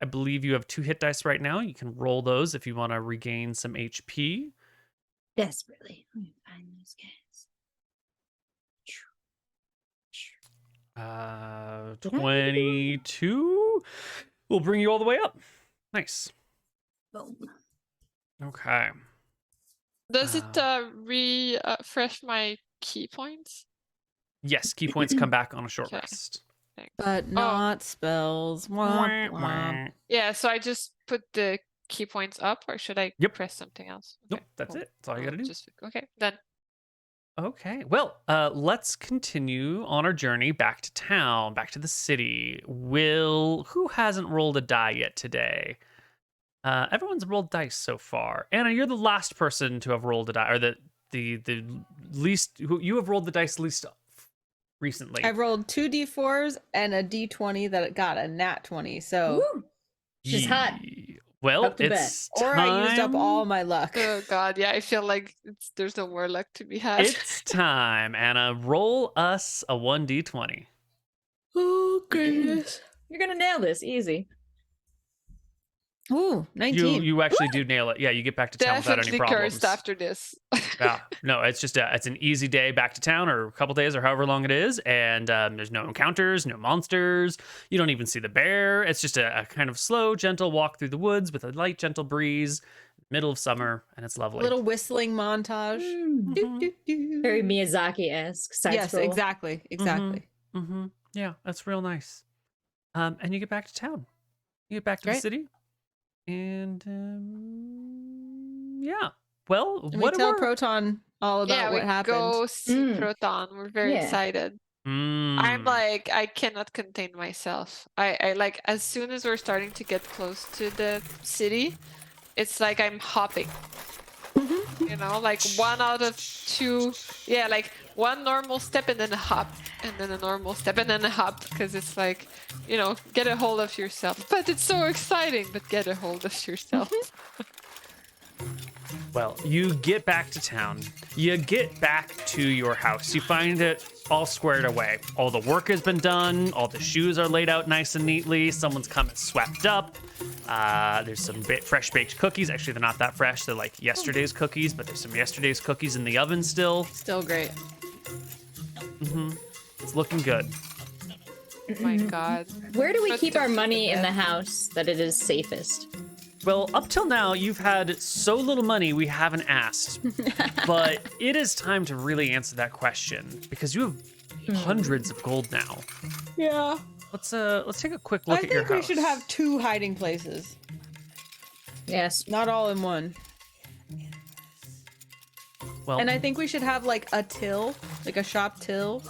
I believe you have 2 hit dice right now. You can roll those if you want to regain some HP. Desperately. Let me find those guys. 22 will bring you all the way up. Nice. Boom. Okay. Does it refresh my key points? Yes, key points come back on a short Okay. rest. Thanks. But not spells. Womp, womp. Yeah, so I just put the key points up, or should I Yep. press something else? Nope, that's cool. it. That's all you gotta do. Okay, done. Okay. Well, let's continue on our journey back to town, back to the city. Who hasn't rolled a die yet today? Everyone's rolled dice so far. Anna, you're the last person to have rolled a die, or the least. You have rolled the dice least recently. I've rolled 2 d4s and a d20 that got a nat 20. So, Woo! She's hot. Well, Up to it's or I used up time- all my luck. Oh god, yeah, I feel like there's no more luck to be had. It's time, Anna. Roll us a 1d20. Oh goodness. You're gonna nail this easy. Ooh, 19. You actually do nail it. Yeah, you get back to town without any Definitely problems. cursed after this. Yeah, no, it's just it's an easy day back to town, or a couple days, or however long it is, and there's no encounters, no monsters. You don't even see the bear. It's just a kind of slow, gentle walk through the woods with a light, gentle breeze, middle of summer, and it's lovely. Little whistling montage. Doo, doo, doo. Very Miyazaki-esque. Side Yes, scroll. exactly. Mm-hmm. Yeah, that's real nice. And you get back to town. You get back to the Great. city, and yeah. Well, And we what tell are Proton all about yeah, what we happened. go see Mm. Proton. We're very Yeah. excited. I'm like, I cannot contain myself. I like, as soon as we're starting to get close to the city, it's like I'm hopping. You know, like 1 out of 2. Yeah, like 1 normal step and then a hop, and then a normal step and then a hop, because it's like, you know, get a hold of yourself. But it's so exciting, but get a hold of yourself. Well, you get back to town. You get back to your house. You find it all squared away. All the work has been done. All the shoes are laid out nice and neatly. Someone's come and swept up. There's some fresh baked cookies. Actually, they're not that fresh. They're like yesterday's cookies, but there's some yesterday's cookies in the oven still. Still great. It's looking good. Oh my god. Where do we But keep our don't money in the forget. house that it is safest? Well, up till now, you've had so little money we haven't asked. But it is time to really answer that question because you have hundreds of gold now. Yeah. Let's take a quick look I at your think we house. should have 2 hiding places, Yes. not all in one. Well, And I think we should have like a till, like a shop till,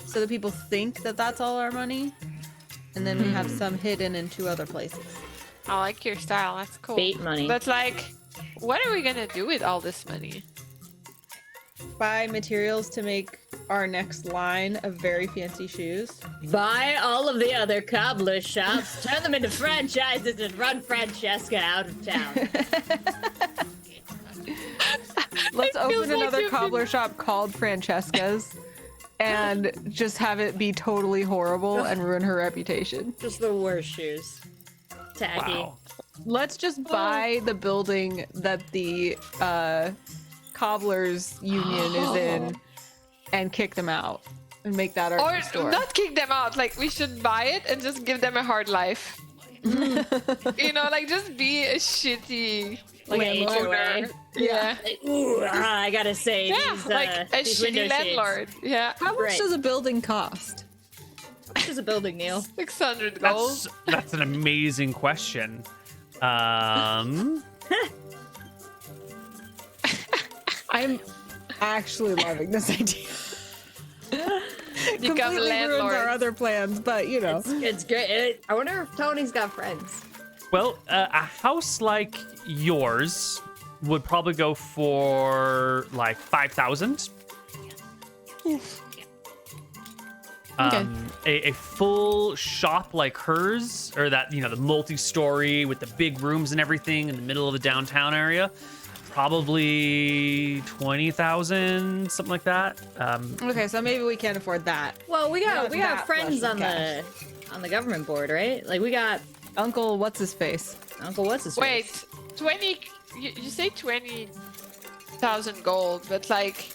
so that people think that that's all our money. And then we have some hidden in 2 other places. I like your style. That's cool. Bait money. But like, what are we gonna do with all this money? Buy materials to make our next line of very fancy shoes. Buy all of the other cobbler shops, turn them into franchises, and run Francesca out of town. Let's feels open like another you've been- cobbler shop called Francesca's and just have it be totally horrible and ruin her reputation. Just the worst shoes. Tacky. wow. Let's just buy the building that the cobblers union is in and kick them out and make that our Or new store. not kick them out. Like, we should buy it and just give them a hard life. You know, like, just be a shitty Like an owner. HOA. Yeah. Like, ooh, I gotta say, Yeah, these, like a these window shitty shades. landlord. Yeah. How much Right. does a building cost? This is a building, Neil. 600 gold. That's an amazing question. I'm actually loving this idea. Become Completely ruins our landlords. other plans, but you know. It's great. I wonder if Tony's got friends. Well, a house like yours would probably go for like 5,000. A full shop like hers, or that, you know, the multi-story with the big rooms and everything in the middle of the downtown area, probably 20,000, something like that. Okay, so maybe we can't afford that. Well, we got that friends flush on with the government board, right? Like we got Uncle, what's his face? Uncle what's his face? Wait, 20. You say 20,000 gold, but like,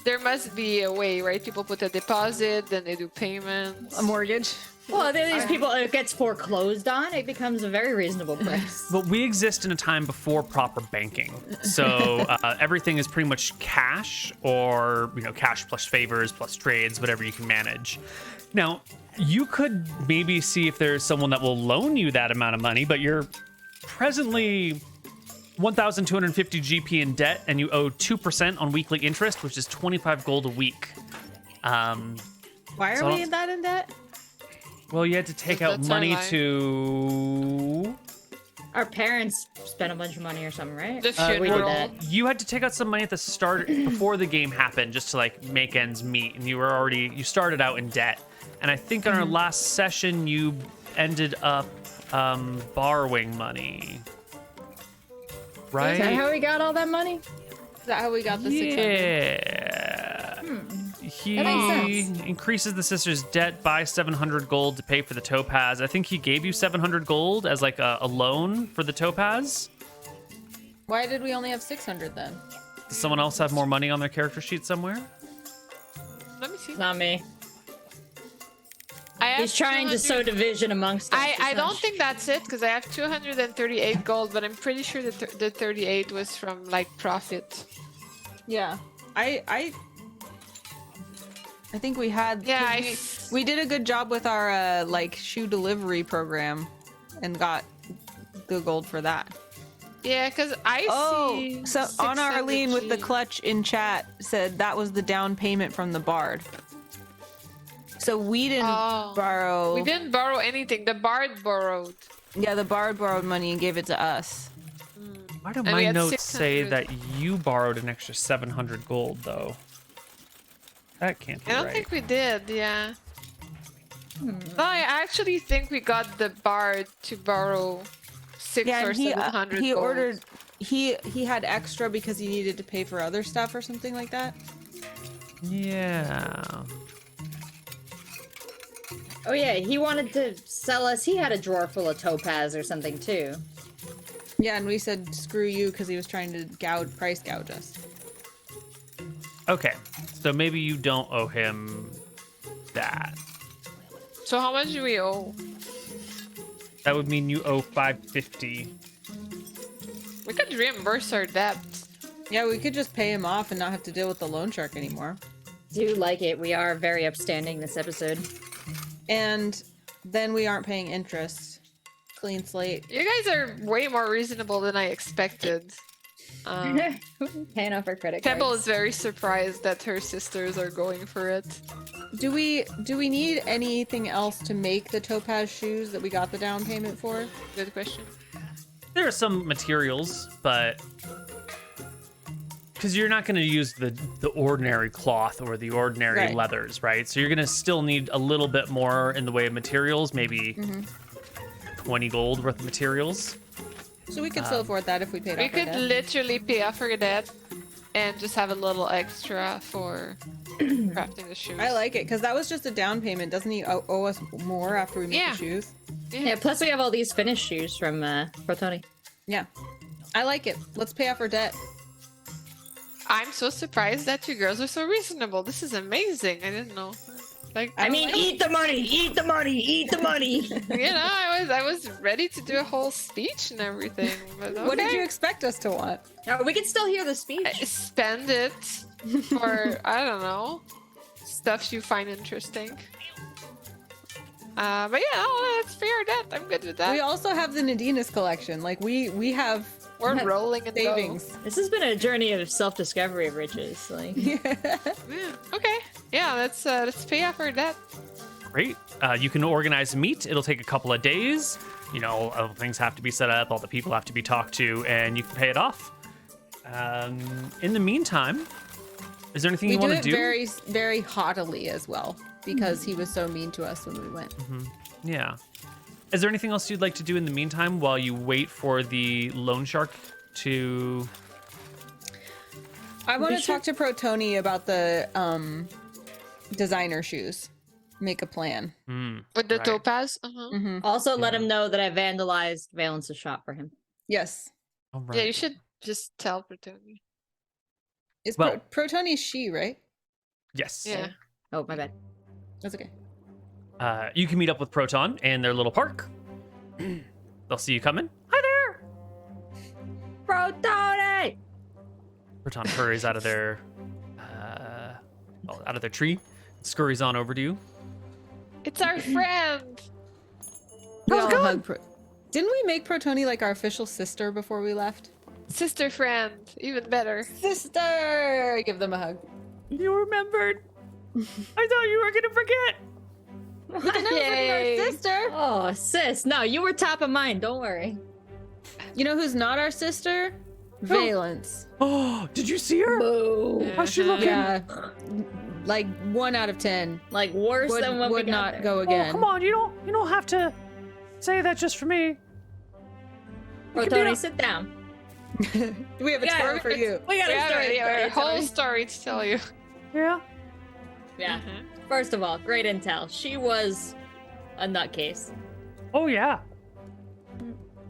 there must be a way, right? People put a deposit, then they do payments. A mortgage. Well, then these people, it gets foreclosed on, it becomes a very reasonable price. But we exist in a time before proper banking, so everything is pretty much cash, or, you know, cash plus favors plus trades, whatever you can manage. Now, you could maybe see if there's someone that will loan you that amount of money, but you're presently 1,250 GP in debt, and you owe 2% on weekly interest, which is 25 gold a week. Why are So- we that in debt? Well, you had to take out That's our money line. to... Our parents spent a bunch of money or something, right? The We did funeral. that. You had to take out some money at the start before the game happened, just to like make ends meet, and you started out in debt. And I think on our last session you ended up borrowing money, right? Is that how we got all that money? Is that how we got the 600? Yeah. He That makes sense. increases the sister's debt by 700 gold to pay for the topaz. I think he gave you 700 gold as like a loan for the topaz. Why did we only have 600 then? Does someone else have more money on their character sheet somewhere? Let me see. Not me. I have He's trying to 200 sow division amongst us. I don't think that's it, because I have 238 gold, but I'm pretty sure that the 38 was from like profit. Yeah. I think we had. Yeah, 'cause we did a good job with our like shoe delivery program, and got the gold for that. Yeah, because I see. so on 600 Arlene with the G. clutch in chat said that was the down payment from the bard. So we didn't Oh. borrow. We didn't borrow anything. The bard borrowed. Yeah, the bard borrowed money and gave it to us. Why do And we my had notes say 600. that you borrowed an extra 700 gold, though? That can't be I don't right. think we did, yeah. No, I actually think we got the bard to borrow 6 Yeah, or and he 700 he gold. ordered. He had extra because he needed to pay for other stuff or something like that. Yeah. Oh yeah, he wanted to sell us. He had a drawer full of topaz or something too. Yeah, and we said screw you because he was trying to price gouge us. Okay, so maybe you don't owe him that. So how much do we owe? That would mean you owe 550. We could reimburse our debt. Yeah, we could just pay him off and not have to deal with the loan shark anymore. Do like it. We are very upstanding this episode. And then we aren't paying interest. Clean slate. You guys are way more reasonable than I expected. Paying off our credit Pebble cards. is very surprised that her sisters are going for it. Do we need anything else to make the topaz shoes that we got the down payment for? Good question. There are some materials, but because you're not going to use the ordinary cloth or the ordinary Right. leathers, right? So you're going to still need a little bit more in the way of materials, maybe 20 gold worth of materials. So we could still afford that if we paid We off our could debt. literally pay off our debt and just have a little extra for crafting the shoes. I like it because that was just a down payment. Doesn't he owe us more after we make Yeah. the shoes? Yeah. Plus we have all these finished shoes from Tony. Yeah, I like it. Let's pay off our debt. I'm so surprised that you girls are so reasonable. This is amazing. I didn't know. Like, I mean, eat the money, eat the money, eat the money. you know, I was ready to do a whole speech and everything. But What did okay. you expect us to want? No, we can still hear the speech. Spend it for I don't know stuff you find interesting. But yeah, no, let's pay our debt. I'm good with that. We also have the Nadinas collection. Like we have We're rolling in dough. Savings. This has been a journey of self-discovery of riches. Like, Okay. Yeah, let's pay off our debt. Great. You can organize a meet. It'll take a couple of days. You know, all the things have to be set up, all the people have to be talked to, and you can pay it off. In the meantime, is there anything We you do want it to do? very, very haughtily as well because he was so mean to us when we went. Yeah. Is there anything else you'd like to do in the meantime while you wait for the loan shark to... I want to talk to Protoni about the designer shoes. Make a plan. With the Right. topaz? also, let him know that I vandalized Valence's shop for him. Yes. All right. Yeah, you should just tell Bertoni. Is Well- Protoni's she, right? Yes. Yeah. Oh, my bad. That's okay. You can meet up with Proton in their little park. They'll see you coming. Hi there! Protoni! Proton hurries out of their tree, scurries on over to you. It's our friend. We How's all it going? hug Didn't we make Protoni like our official sister before we left? Sister friend. Even better. Sister! Give them a hug. You remembered. I thought you were gonna forget. We can never forget Yay. our sister. Oh, sis. No, you were top of mind. Don't worry. You know who's not our sister? Valence. Oh, did you see her? Boo. How's she looking? Yeah. Like 1 out of 10. Like, worse than what Would we got not there. go Oh, again. come on, you don't have to say that just for me. Protoni, sit down. We have a Yeah, story for you. We got We a have story. a whole Protoni. story to tell you. Yeah. Yeah. First of all, great intel. She was a nutcase. Oh yeah.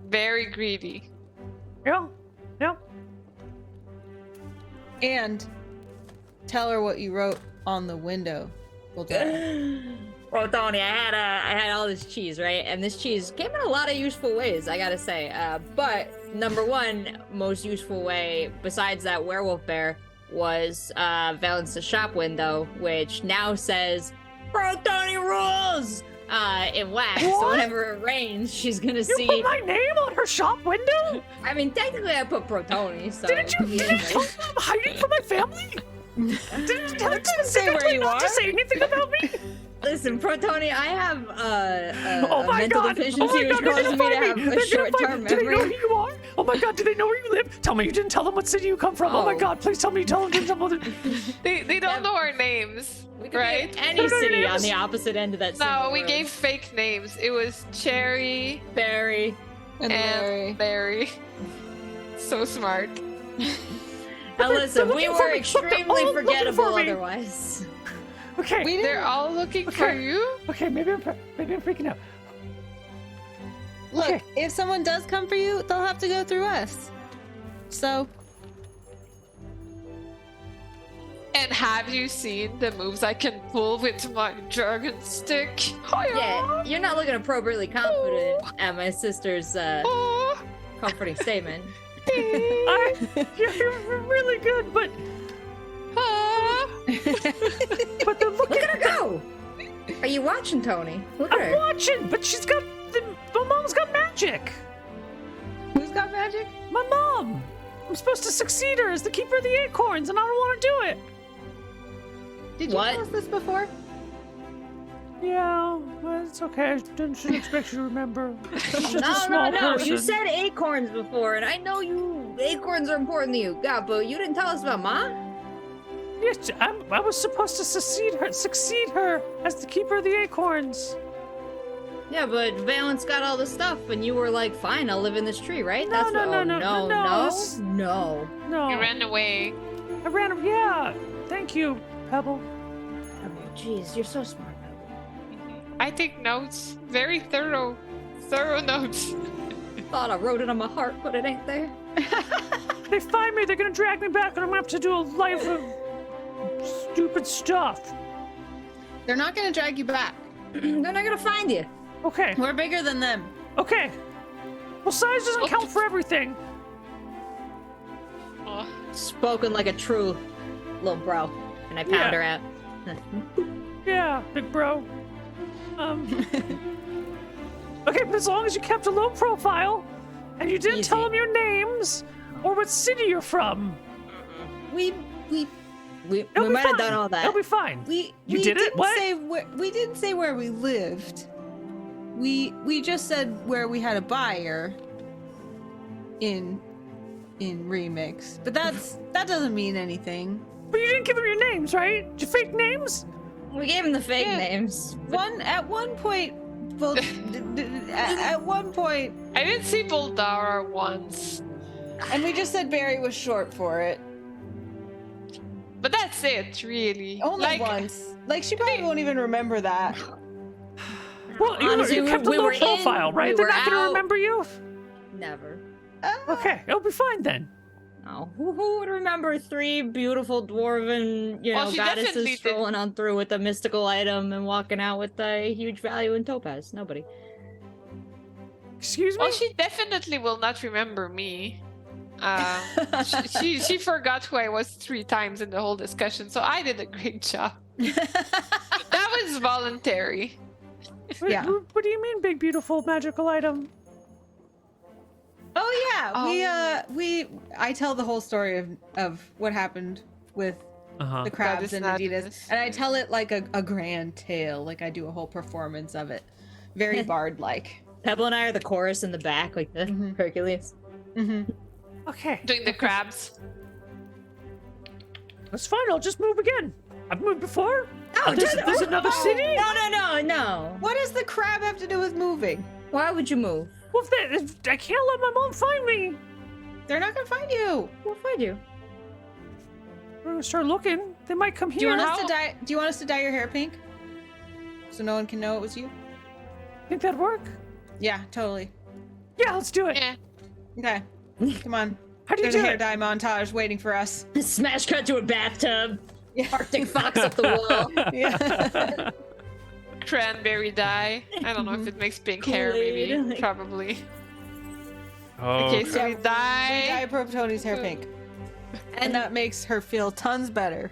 Very greedy. Yeah. Yeah. And tell her what you wrote on the window. Bouldara. Protoni, I had all this cheese, right? And this cheese came in a lot of useful ways, I gotta say. But number one most useful way, besides that werewolf bear, was Valence's shop window, which now says Protoni rules in wax. So What? whenever it rains, she's gonna You see. put my name on her shop window? I mean, technically, I put Protoni. So Didn't you tell me I'm hiding from my family? Didn't you tell me say where you not to are. say anything about me? Listen, Protoni, I have Oh a my mental god! deficiency Oh my which god! They're causes gonna me to find have me! a They're gonna short-term find me! Do they know who memory. you are? Oh my god! Do they know where you live? Tell me you didn't tell them what city you come from. Oh, my Oh. god! Please tell me. Tell them. They don't know our names, We could right? be any No, no, city no, on no. the opposite end of that. No, single we road. gave fake names. It was Cherry Barry. And Larry. and Barry. So smart. Now listen, we looking for were me. extremely They're all looking forgettable for me. otherwise. Okay. We They're didn't all looking for Okay. you. Okay. Maybe I'm freaking out. look. Okay. If someone does come for you, they'll have to go through us. So And have you seen the moves I can pull with my dragon stick? Yeah, you're not looking appropriately confident at my sister's Oh, comforting statement. You're really good, but ah. they're Look looking. at her go! Are you watching, Tony? Look at I'm her. watching, but she's got my mom's got magic. who's got magic? My mom. I'm supposed to succeed her as the keeper of the acorns, and I don't want to do it. Did you What? tell us this before? Yeah, well, it's okay. I shouldn't expect you to remember. I'm just a No, small no, no. person. You said acorns before, and I know acorns are important to you. Yeah, but you didn't tell us about Ma? Yes, I was supposed to succeed her as the keeper of the acorns. Yeah, but Valence got all the stuff, and you were like, fine, I'll live in this tree, right? No, no, what, no, oh, no, no, no, no, it's- no. No, You ran away. I ran. Yeah, thank you, Pebble. Oh, jeez, you're so smart, Pebble. I take notes. Very thorough notes. Thought I wrote it on my heart, but it ain't there. They find me, they're gonna drag me back, and I'm gonna have to do a life of stupid stuff. They're not gonna drag you back. They're not gonna find you. Okay, We're bigger than them. okay. Well, size doesn't count for everything. Oh, Spoken like a true little bro. And I pound Yeah. her out. Yeah, big bro. Okay, but as long as you kept a low profile And you didn't tell them your names or what city you're from. We It'll be might have fine. done all that. It'll be fine. We did it? didn't What? say we didn't say where we lived. We just said where we had a buyer in Remix. But that doesn't mean anything. But you didn't give them your names, right? Did you fake names? We gave him the fake names. At one point at one point, I did see Bouldara once, and we just said Barry was short for it. but that's it, really. Only once. Like she probably won't even remember that. Well, Honestly, you kept a we low were in, profile, right? we They're were not going to out. remember you? Never. Okay, it'll be fine then. Oh, who would remember 3 beautiful dwarven, Well, she definitely goddesses did. strolling on through with a mystical item and walking out with a huge value in topaz? Nobody. Excuse me? Well, she definitely will not remember me. She forgot who I was 3 times in the whole discussion, so I did a great job. That was voluntary. Yeah. What do you mean, big, beautiful, magical item? Oh yeah, I tell the whole story of what happened with Uh-huh. the crabs is and not Adidas, this. and I tell it like a grand tale. Like I do a whole performance of it, very bard-like. Pebble and I are the chorus in the back, like the Mhm. Hercules. Mm-hmm. Okay, Doing the crabs. that's fine. I'll just move again. I've moved before. No, There's another city? No. What does the crab have to do with moving? Why would you move? Well, if I can't let my mom find me. They're not gonna find you. We'll find you. We're going to start looking. They might come Do here. you want us How- to dye? Do you want us to dye your hair pink, so no one can know it was you? Think that'd work? Yeah, totally. Yeah, let's do it. Yeah. Okay, come on. How do you There's a do hair it? dye montage waiting for us. Smash cut to a bathtub. Yeah. Arctic fox up the wall. Yeah. Cranberry dye. I don't know if it makes pink hair, maybe. Kool-Aid. Probably. Oh, Okay, so Yeah, we we dye. dye Tony's hair pink, and that makes her feel tons better.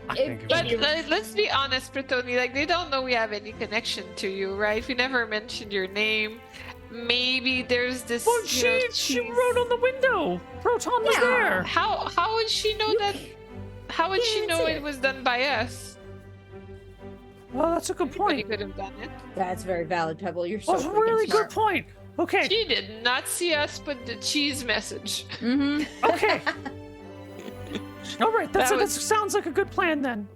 I If- think it But would. let's be honest, Bretoni, like they don't know we have any connection to you, right? We never mentioned your name. Maybe there's this. Well, you know, she cheese. wrote on the window. Proton was Yeah. there. How would she know that? How would she Yeah, know that's it it. was done by us? Well, that's a good Anybody point. could have done it. That's very valid, Pebble. You're so That's a freaking really smart. good point. Okay, She did not see us put the cheese message. Mm-hmm. okay. All right, that was- sounds like a good plan then.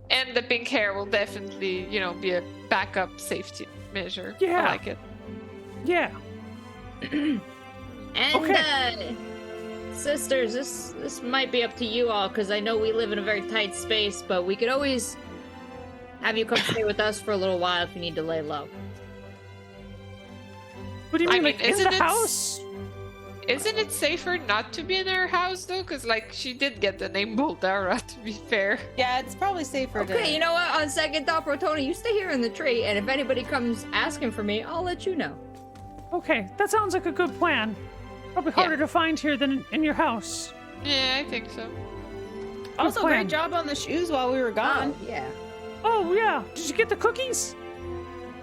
And the pink hair will definitely, be a backup safety measure. Yeah. I like it. Yeah. And Okay. sisters, this might be up to you all because I know we live in a very tight space, but we could always have you come stay with us for a little while if you need to lay low. What do you I mean, mean, like in isn't the it house? Isn't it safer not to be in her house though? Because she did get the name Bouldara. To be fair. Yeah, it's probably safer to. Okay, you know what? On second thought, Protoni, you stay here in the tree, and if anybody comes asking for me, I'll let you know. Okay, that sounds like a good plan. Probably harder to find here than in your house. Yeah, I think so. Also, plan. great job on the shoes while we were gone. Oh, yeah. Oh yeah, did you get the cookies?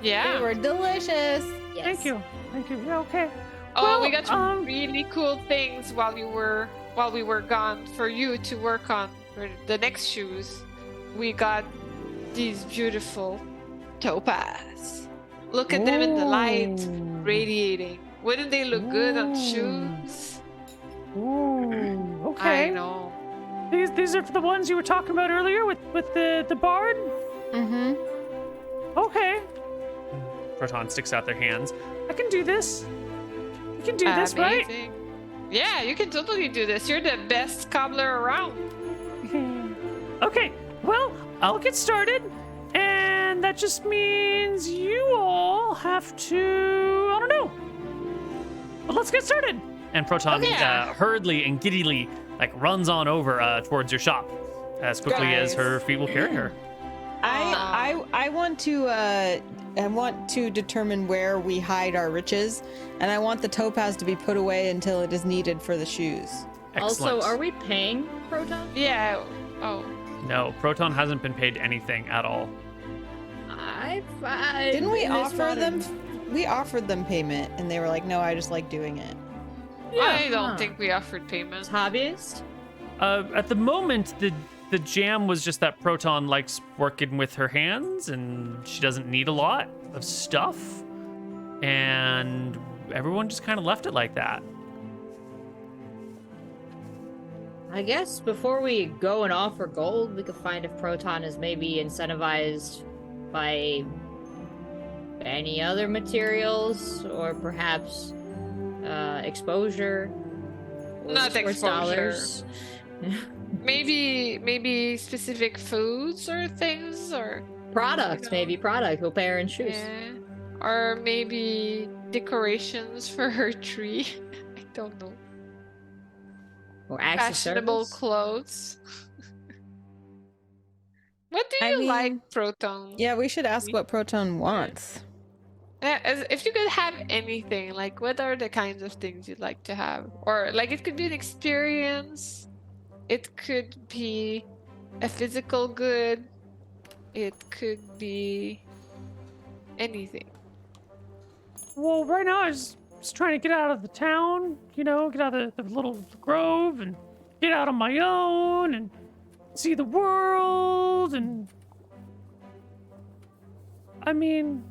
Yeah. They were delicious. Yes. Thank you. Yeah, okay. Oh, we Well, got some really cool things while we were gone for you to work on for the next shoes. We got these beautiful topaz. Look at them in the light, Ooh. radiating. Wouldn't they look good on Ooh. shoes? Ooh, okay. I know. These are the ones you were talking about earlier with the bard? Mm-hmm. Okay. Proton sticks out their hands. I can do this. You can do this, right? Amazing. Yeah, you can totally do this. You're the best cobbler around. Okay, well, I'll get started. And that just means you all have to, I don't know. But let's get started. And Proton Yeah. hurriedly and giddily runs on over towards your shop as quickly as Guys. her feet will carry her. I want to determine where we hide our riches, and I want the topaz to be put away until it is needed for the shoes. Also, Excellent. are we paying Proton? Yeah. Oh. No, Proton hasn't been paid anything at all. Didn't we offer them? We offered them payment, and they were like, "No, I just like doing it." I don't Huh. think we offered payment. Hobbyist? At the moment, the jam was just that Proton likes working with her hands, and she doesn't need a lot of stuff, and everyone just kind of left it like that. I guess before we go and offer gold, we could find if Proton is maybe incentivized by any other materials, or perhaps exposure. or Not sports exposure. dollars. Maybe specific foods or things, or Products, maybe product. We'll pay her in shoes. yeah, or maybe decorations for her tree. I don't know. Or acts of Fashionable service. clothes. What do I you mean, like, Proton? Yeah, we should ask what Proton wants. If you could have anything, like what are the kinds of things you'd like to have? Or like it could be an experience. It could be a physical good. It could be anything. Well, right now I was just trying to get out of the town, get out of the little grove and get out on my own and see the world. And I mean,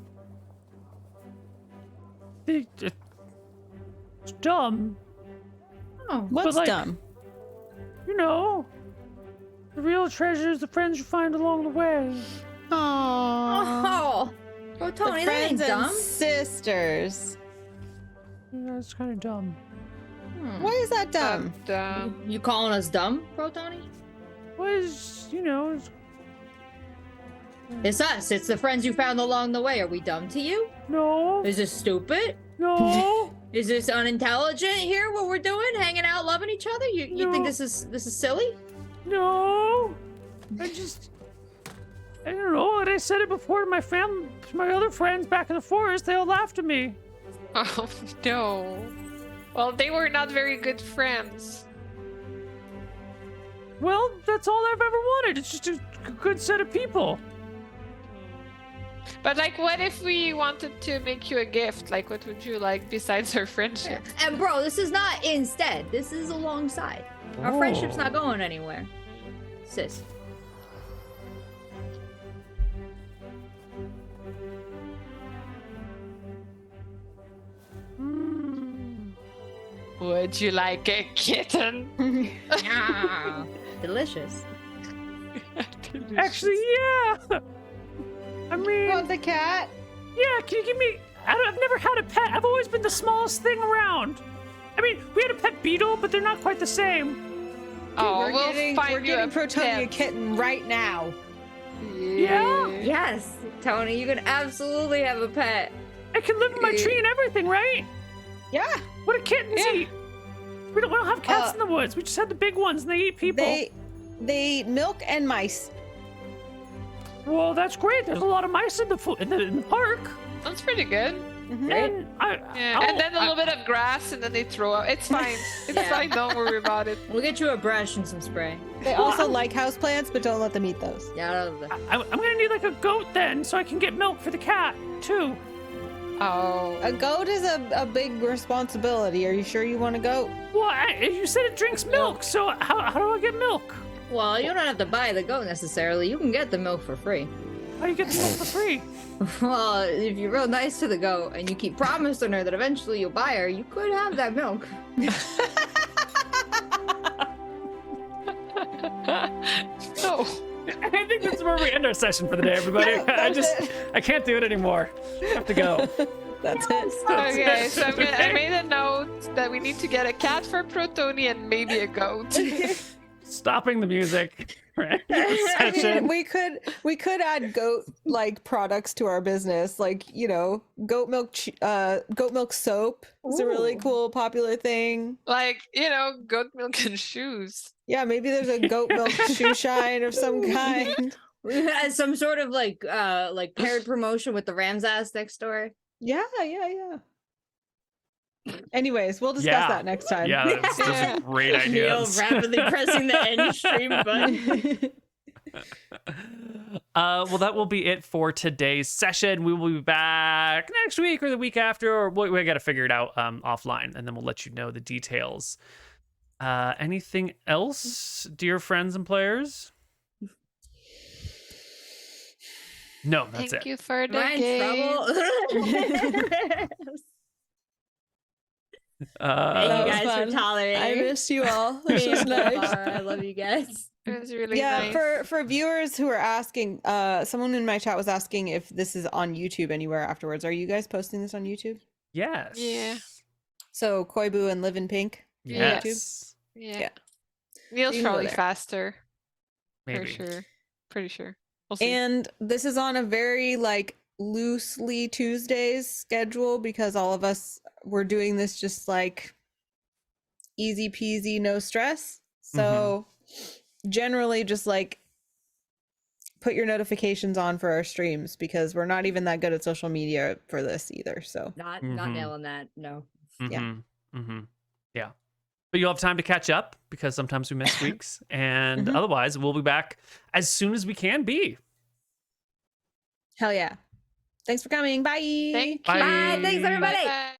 it's dumb, Oh, What's like, dumb? the real treasure is the friends you find along the way. Aww. oh. Bro, The Tony, that ain't friends and dumb. sisters. Yeah, it's kind of dumb. Hmm. Why is that dumb? You calling us dumb, Bro Tony? Was It's us. It's the friends you found along the way. Are we dumb to you? no, Is this stupid? no. Is this unintelligent here? What we're doing? Hanging out, loving each other? You think No. this is silly? No, I don't know. And I said it before to my other friends back in the forest. They all laughed at me. Oh no. Well, they were not very good friends. Well, that's all I've ever wanted. It's just a good set of people. But like, what if we wanted to make you a gift? Like, what would you like besides our friendship? And bro, this is not instead. This is alongside. Our friendship's not going anywhere. Sis. Would you like a kitten? Ah, delicious. Actually, yeah. I mean, Want the cat? yeah. Can you give me? I've never had a pet. I've always been the smallest thing around. I mean, we had a pet beetle, but they're not quite the same. Oh, we're we'll getting, find we're you getting a Protonia pet. kitten right now. Yeah. Yes, Tony, you can absolutely have a pet. I can live in my tree and everything, right? Yeah. What do kittens Yeah. eat? We don't have cats in the woods. We just had the big ones, and they eat people. They eat milk and mice. Well, that's great. There's a lot of mice in the park. That's pretty good. Mhm. And Yeah, and then a little bit of grass, and then they throw out. It's fine. It's Yeah. fine. Don't worry about it. We'll get you a brush and some spray. They Well, also I'm- like houseplants, but don't let them eat those. Yeah. I'm gonna need like a goat then, so I can get milk for the cat too. Oh. A goat is a big responsibility. Are you sure you want a goat? Well, you said it drinks milk, so how do I get milk? Well, you don't have to buy the goat necessarily. You can get the milk for free. How do you get the milk for free? Well, if you're real nice to the goat and you keep promising her that eventually you'll buy her, you could have that milk. No. I think that's where we end our session for the day, everybody. I can't do it anymore. I have to go. That's it. Okay, so I made a note that we need to get a cat for Protoni and maybe a goat. Stopping the music. Right? I mean, Session. we could add goat like products to our business, like goat milk soap is a really Ooh. cool popular thing. Like, goat milk and shoes. Yeah, maybe there's a goat milk shoe shine of some kind. Some sort of like paired promotion with the Ram's ass next door. Yeah. Anyways, we'll discuss Yeah. that next time. Yeah, that's a great idea. Neil rapidly pressing the end stream button. Well, that will be it for today's session. We will be back next week or the week after, or we got to figure it out offline, and then we'll let you know the details. Anything else, dear friends and players? No, that's Thank it. you for the Am I in game. trouble? Thank That you was guys fun. for tolerating. I missed you all. This was Thank you, nice. Bouldara. I love you guys. It was really Yeah, nice. for viewers who are asking, someone in my chat was asking if this is on YouTube anywhere afterwards. Are you guys posting this on YouTube? Yes. Yeah. So Koibu and Livinpink. Yeah. Yes. Yeah. Yeah. Neil's You can go probably there. faster. Maybe. For sure. Pretty sure. We'll see. And this is on a very like loosely Tuesdays schedule because all of us were doing this just like easy peasy, no stress. So generally just like put your notifications on for our streams because we're not even that good at social media for this either. So Not Mhm. nailing that. No. Yeah. Yeah. But you'll have time to catch up because sometimes we miss weeks. And Mhm. otherwise, we'll be back as soon as we can be. hell yeah. Thanks for coming. Bye. Thank Bye. you. Bye. Thanks, everybody. Bye.